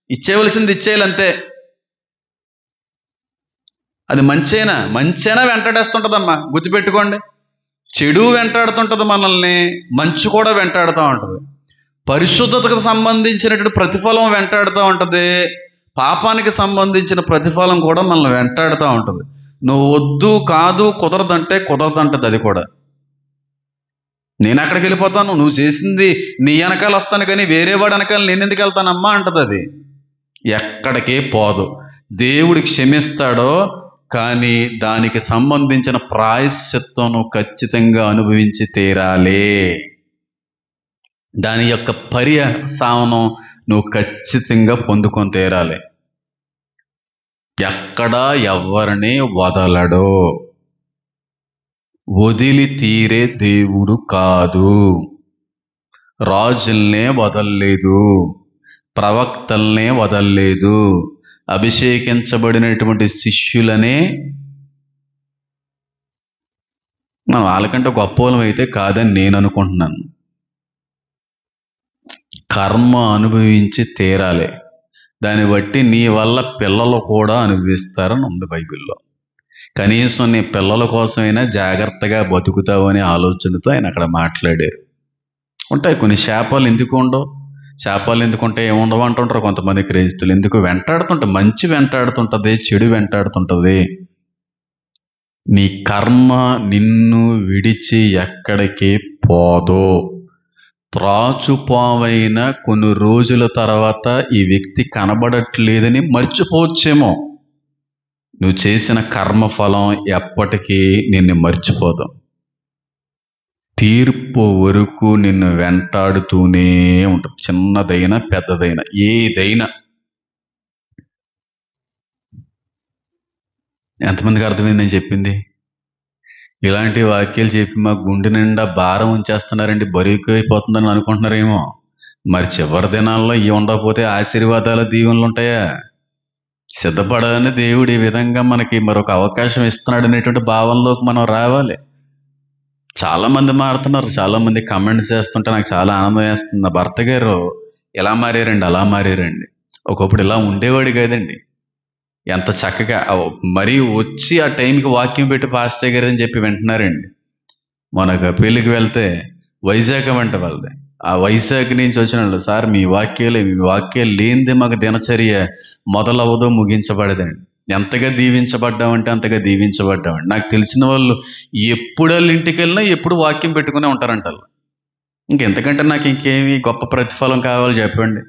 ఇచ్చేయవలసింది ఇచ్చేయాలి అంతే. అది మంచైనా వెంటాడేస్తుంటదమ్మా, గుర్తుపెట్టుకోండి. చెడు వెంటాడుతుంటది మనల్ని, మంచు కూడా వెంటాడుతూ ఉంటుంది. పరిశుద్ధతకు సంబంధించినటువంటి ప్రతిఫలం వెంటాడుతూ ఉంటుంది, పాపానికి సంబంధించిన ప్రతిఫలం కూడా మనల్ని వెంటాడుతూ ఉంటుంది. నువ్వు వద్దు, కాదు, కుదరదంటది అది కూడా. నేను అక్కడికి వెళ్ళిపోతాను, నువ్వు చేసింది నీ వెనకాల వస్తాను కానీ వేరే వాడి వెనకాల నేను ఎందుకు వెళ్తానమ్మా అంటది అది. ఎక్కడికి పోదు. దేవుడు క్షమిస్తాడో కానీ దానికి సంబంధించిన ప్రాయశ్చిత్తం నువ్వు ఖచ్చితంగా అనుభవించి తీరాలి. దాని యొక్క పర్యవసానం నువ్వు ఖచ్చితంగా పొందుకొని తీరాలి. ఎక్కడా ఎవరిని వదలడు. వదిలి తీరే దేవుడు కాదు. రాజుల్నే వదలలేదు, ప్రవక్తల్నే వదలలేదు, అభిషేకించబడినటువంటి శిష్యులనే. మనం వాళ్ళకంటే గొప్పవాళ్ళం అయితే కాదని నేను అనుకుంటున్నాను. కర్మ అనుభవించి తీరాలి. దాన్ని బట్టి నీ వల్ల పిల్లలు కూడా అనుభవిస్తారని ఉంది బైబిల్లో. కనీసం నీ పిల్లల కోసమైనా జాగ్రత్తగా బతుకుతావు అనే ఆలోచనతో ఆయన అక్కడ మాట్లాడారు. ఉంటాయి కొన్ని శాపాలు, ఎందుకు ఉండవు? శాపాలు ఎందుకుంటే ఏముండవు అంటుంటారు కొంతమంది క్రైస్తులు. ఎందుకు వెంటాడుతుంటాయి? మంచి వెంటాడుతుంటది, చెడు వెంటాడుతుంటది. నీ కర్మ నిన్ను విడిచి ఎక్కడికి పోదు. త్రాచుపావైన కొన్ని రోజుల తర్వాత ఈ వ్యక్తి కనబడట్లేదని మర్చిపోవచ్చేమో. నువ్వు చేసిన కర్మఫలం ఎప్పటికీ నిన్ను మర్చిపోదు. తీర్పు వరకు నిన్ను వెంటాడుతూనే ఉంటుంది. చిన్నదైనా పెద్దదైనా ఏదైనా. ఎంతమందికి అర్థమైంది నేను చెప్పింది? ఇలాంటి వాక్యాలు చెప్పి మా గుండె నిండా భారం ఉంచేస్తున్నారండి, బరువు అయిపోతుందని అనుకుంటున్నారేమో. మరి చివరి దినాల్లో ఇవి ఉండకపోతే ఆశీర్వాదాలు, దీవెనలు ఉంటాయా? సిద్ధపడాలని దేవుడు ఈ విధంగా మనకి మరొక అవకాశం ఇస్తున్నాడు అనేటువంటి భావనలోకి మనం రావాలి. చాలా మంది మారుతున్నారు, చాలా మంది కమెంట్స్ చేస్తుంటే నాకు చాలా ఆనందం వేస్తుంది. నా భర్త గారు ఎలా మారారండి, అలా మారారండి. ఒకప్పుడు ఇలా ఉండేవాడు కదండి. ఎంత చక్కగా మరీ వచ్చి ఆ టైంకి వాక్యం పెట్టి పాస్టర్ గారు అని చెప్పి వింటున్నారండి. మనకు పెళ్ళికి వెళ్తే వైజాగ్ వెంట వాళ్ళది. ఆ వైజాగ్ నుంచి వచ్చిన వాళ్ళు, సార్ మీ వాక్యాలు లేనిదే మాకు దినచర్య మొదలవదో ముగించబడదండి. ఎంతగా దీవించబడ్డామంటే అంతగా దీవించబడ్డామండి. నాకు తెలిసిన వాళ్ళు ఎప్పుడు వాళ్ళ ఇంటికి వెళ్ళినా ఎప్పుడు వాక్యం పెట్టుకునే ఉంటారంట వాళ్ళు. ఇంకెంతకంటే నాకు ఇంకేమి గొప్ప ప్రతిఫలం కావాలి చెప్పండి?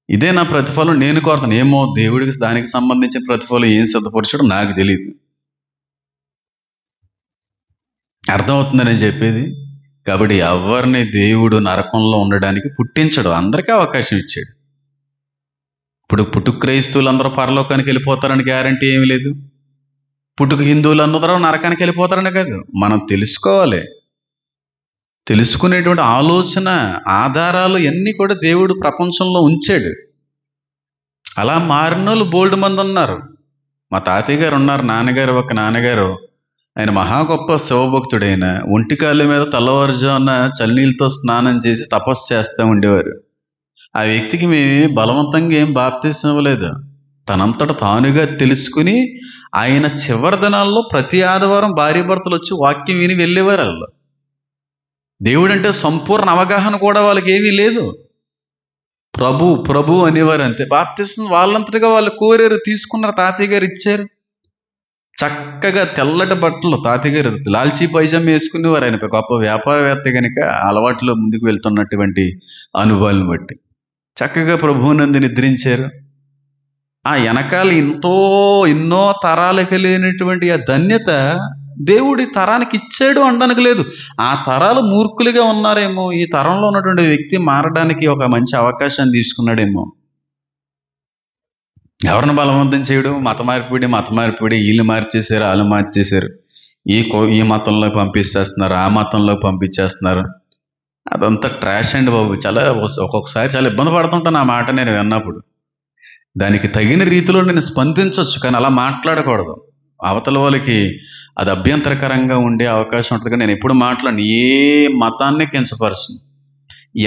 ఇదే నా ప్రతిఫలం నేను కోరుతాను. ఏమో దేవుడికి దానికి సంబంధించిన ప్రతిఫలం ఏం సిద్ధపరచాడో నాకు తెలియదు. అర్థమవుతుంది నేను చెప్పేది? కాబట్టి ఎవరిని దేవుడు నరకంలో ఉండడానికి పుట్టించడు, అందరికీ అవకాశం ఇచ్చాడు. ఇప్పుడు పుట్టుక క్రైస్తవులు అందరూ పరలోకానికి వెళ్ళిపోతారని గ్యారంటీ ఏమీ లేదు. పుట్టుక హిందువులు అందరూ నరకానికి వెళ్ళిపోతారని కాదు. మనం తెలుసుకోవాలి. తెలుసుకునేటువంటి ఆలోచన, ఆధారాలు అన్నీ కూడా దేవుడు ప్రపంచంలో ఉంచాడు. అలా మారిన వాళ్ళు బోల్డ్ మంది ఉన్నారు. మా తాతయ్య గారు ఉన్నారు, ఒక నాన్నగారు. ఆయన మహా గొప్ప శివభక్తుడైన, ఒంటికాళ్ళ మీద తెల్లవారుజామున చలినీళ్ళతో స్నానం చేసి తపస్సు చేస్తూ ఉండేవారు. ఆ వ్యక్తికి మేము బలవంతంగా ఏం బాప్తీసం ఇవ్వలేదు. తనంతట తానుగా తెలుసుకుని ఆయన చివరి దినాల్లో ప్రతి ఆదివారం భార్య భర్తలు వచ్చి వాక్యం విని వెళ్ళేవారు. వాళ్ళు దేవుడంటే సంపూర్ణ అవగాహన కూడా వాళ్ళకి ఏమీ లేదు. ప్రభు అనేవారు అంతే. బాప్తీసం వాళ్ళంతటిగా వాళ్ళు కోరారు, తీసుకున్నారు, తాతయ్య గారు ఇచ్చారు. చక్కగా తెల్లటి బట్టలు, తాతయ్య గారు లాల్చీ పైజామా వేసుకునేవారు. ఆయన గొప్ప వ్యాపారవేత్త కనుక అలవాట్లో ముందుకు వెళ్తున్నటువంటి అనుభవాలను బట్టి చక్కగా ప్రభువునందు నిద్రించారు. ఆ వెనకాల ఎన్నో తరాలకి లేనటువంటి ఆ ధన్యత దేవుడి తరానికి ఇచ్చాడు అనడానికి లేదు. ఆ తరాలు మూర్ఖులుగా ఉన్నారేమో, ఈ తరంలో ఉన్నటువంటి వ్యక్తి మారడానికి ఒక మంచి అవకాశాన్ని తీసుకున్నాడేమో. ఎవరిని బలవంతం చేయడం? మత మార్పిడి, వీళ్ళు మార్చేశారు, వాళ్ళు మార్చేశారు. ఈ మతంలో పంపించేస్తున్నారు, ఆ మతంలో పంపించేస్తున్నారు. అదంతా ట్రాష్ అండి బాబు. చాలా ఒక్కొక్కసారి చాలా ఇబ్బంది పడుతుంటాను ఆ మాట నేను విన్నప్పుడు. దానికి తగిన రీతిలో నేను స్పందించవచ్చు, కానీ అలా మాట్లాడకూడదు. అవతల వాళ్ళకి అది అభ్యంతరకరంగా ఉండే అవకాశం ఉంటుంది. కానీ నేను ఎప్పుడు మాట్లాడను. ఏ మతాన్ని కించపరచను,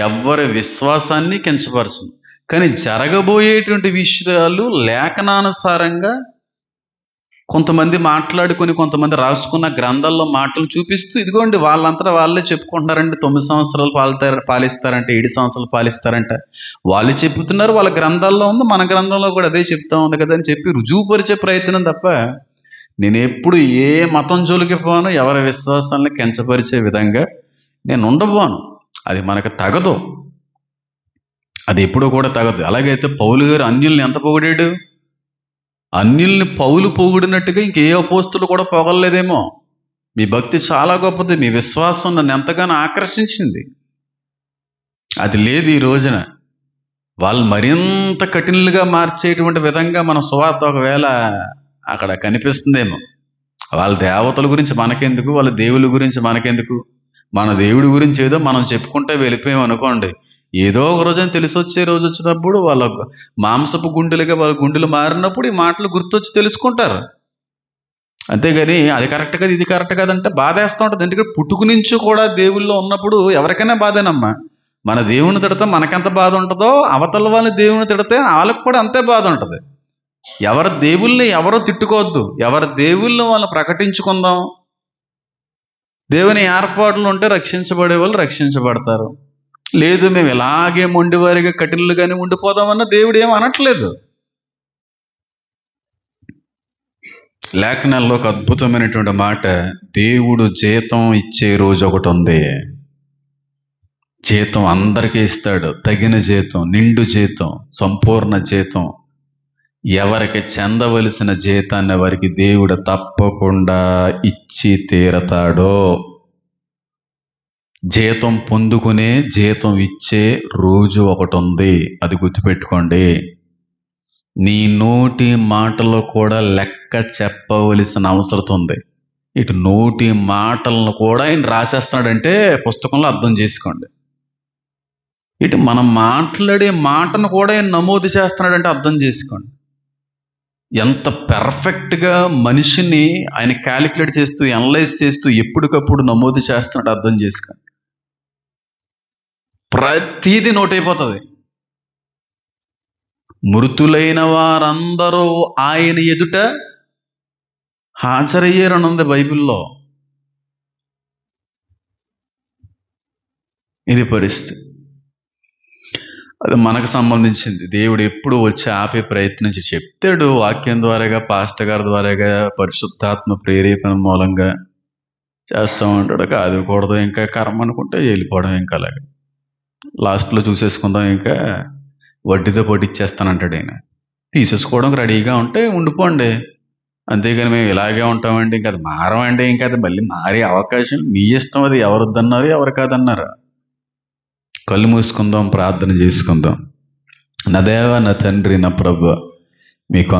ఎవ్వరి విశ్వాసాన్ని కించపరచను. కానీ జరగబోయేటువంటి విషయాలు లేఖనానుసారంగా కొంతమంది మాట్లాడుకొని, కొంతమంది రాసుకున్న గ్రంథాల్లో మాటలు చూపిస్తూ, ఇదిగోండి వాళ్ళంతటా వాళ్ళే చెప్పుకుంటున్నారంటే 9 సంవత్సరాలు పాలిస్తారంటే 7 సంవత్సరాలు పాలిస్తారంట. వాళ్ళు చెబుతున్నారు, వాళ్ళ గ్రంథాల్లో ఉంది, మన గ్రంథంలో కూడా అదే చెప్తా ఉంది కదా అని చెప్పి రుజువుపరిచే ప్రయత్నం తప్ప నేను ఎప్పుడు ఏ మతం జోలికి పోను, ఎవరి విశ్వాసాలను కించపరిచే విధంగా నేను ఉండబోను. అది మనకు తగదు, అది ఎప్పుడూ కూడా తగదు. అలాగైతే పౌలు గారు అన్యుల్ని ఎంత పొగిడాడు? అన్యుల్ని పౌలు పొగిడినట్టుగా ఇంకే అపోస్తులు కూడా పొగలేదేమో. మీ భక్తి చాలా గొప్పది, మీ విశ్వాసం నన్ను ఎంతగానో ఆకర్షించింది. అది లేదు ఈ రోజున. వాళ్ళు మరింత కఠినలుగా మార్చేటువంటి విధంగా మన సువార్త ఒకవేళ అక్కడ కనిపిస్తుందేమో. వాళ్ళ దేవతల గురించి మనకెందుకు, వాళ్ళ దేవుళ్ళ గురించి మనకెందుకు? మన దేవుడి గురించి ఏదో మనం చెప్పుకుంటే వెళ్ళిపోయాం అనుకోండి, ఏదో ఒక రోజున తెలిసి వచ్చే రోజు వచ్చినప్పుడు వాళ్ళ మాంసపు గుండెలుగా వాళ్ళ గుండెలు మారినప్పుడు ఈ మాటలు గుర్తొచ్చి తెలుసుకుంటారు. అంతేగాని అది కరెక్ట్ కదా, ఇది కరెక్ట్ కదంటే బాధేస్తూ ఉంటుంది. ఎందుకంటే పుట్టుకు నుంచి కూడా దేవుల్లో ఉన్నప్పుడు ఎవరికైనా బాధేనమ్మా. మన దేవుని తిడితే మనకెంత బాధ ఉంటుందో, అవతల వాళ్ళని దేవుని తిడితే వాళ్ళకి కూడా అంతే బాధ ఉంటుంది. ఎవరి దేవుల్ని ఎవరో తిట్టుకోవద్దు, ఎవరి దేవుళ్ళని వాళ్ళు ప్రకటించుకుందాం. దేవుని ఏర్పాట్లు ఉంటే రక్షించబడే వాళ్ళు రక్షించబడతారు. లేదు మేము ఇలాగే మొండివారిగా కఠినలుగానే ఉండిపోదామన్న దేవుడు ఏం అనట్లేదు. లేఖనాల్లో ఒక అద్భుతమైనటువంటి మాట, దేవుడు జీతం ఇచ్చే రోజు ఒకటి ఉంది. జీతం అందరికీ ఇస్తాడు, తగిన జీతం, నిండు జీతం, సంపూర్ణ జీతం. ఎవరికి చెందవలసిన జీతాన్ని వారికి దేవుడు తప్పకుండా ఇచ్చి తీరతాడో. జీతం పొందుకునే, జీతం ఇచ్చే రోజు ఒకటి ఉంది, అది గుర్తుపెట్టుకోండి. నీ నోటి మాటలు కూడా లెక్క చెప్పవలసిన అవసరం ఉంది. ఇటు నోటి మాటలను కూడా ఆయన రాసేస్తున్నాడంటే పుస్తకంలో అర్థం చేసుకోండి. ఇటు మనం మాట్లాడే మాటను కూడా ఆయన నమోదు చేస్తున్నాడంటే అర్థం చేసుకోండి. ఎంత పెర్ఫెక్ట్గా మనిషిని ఆయన క్యాలిక్యులేట్ చేస్తూ, అనలైజ్ చేస్తూ ఎప్పటికప్పుడు నమోదు చేస్తున్నాడు అర్థం చేసుకోండి. ప్రతీది నోట్ అయిపోతుంది. మృతులైన వారందరూ ఆయన ఎదుట హాజరయ్యారని ఉంది బైబిల్లో. ఇది పరిస్థితి. అది మనకు సంబంధించింది. దేవుడు ఎప్పుడు వచ్చి ఆపే ప్రయత్నించి చెప్తాడు, వాక్యం ద్వారాగా, పాస్టర్ గారి ద్వారాగా, పరిశుద్ధాత్మ ప్రేరేపణ మూలంగా చేస్తూ ఉంటాడు. అది కూడదు ఇంకా కర్మ అనుకుంటే వెళ్ళిపోవడం, ఇంకా అలాగే లాస్ట్లో చూసేసుకుందాం, ఇంకా వడ్డీతో పోటీ ఇచ్చేస్తానంటాడు ఆయన. తీసేసుకోవడం రెడీగా ఉంటే ఉండిపోండి, అంతేగాని మేము ఇలాగే ఉంటామండి, ఇంకా అది మారమండి, ఇంకా అది మళ్ళీ మారే అవకాశం మీ ఇష్టం. అది ఎవరు వద్దన్నారు, ఎవరు కాదన్నారు. కళ్ళు మూసుకుందాం, ప్రార్థన చేసుకుందాం. నా దేవా, నా తండ్రి, నా ప్రభువా, మీకు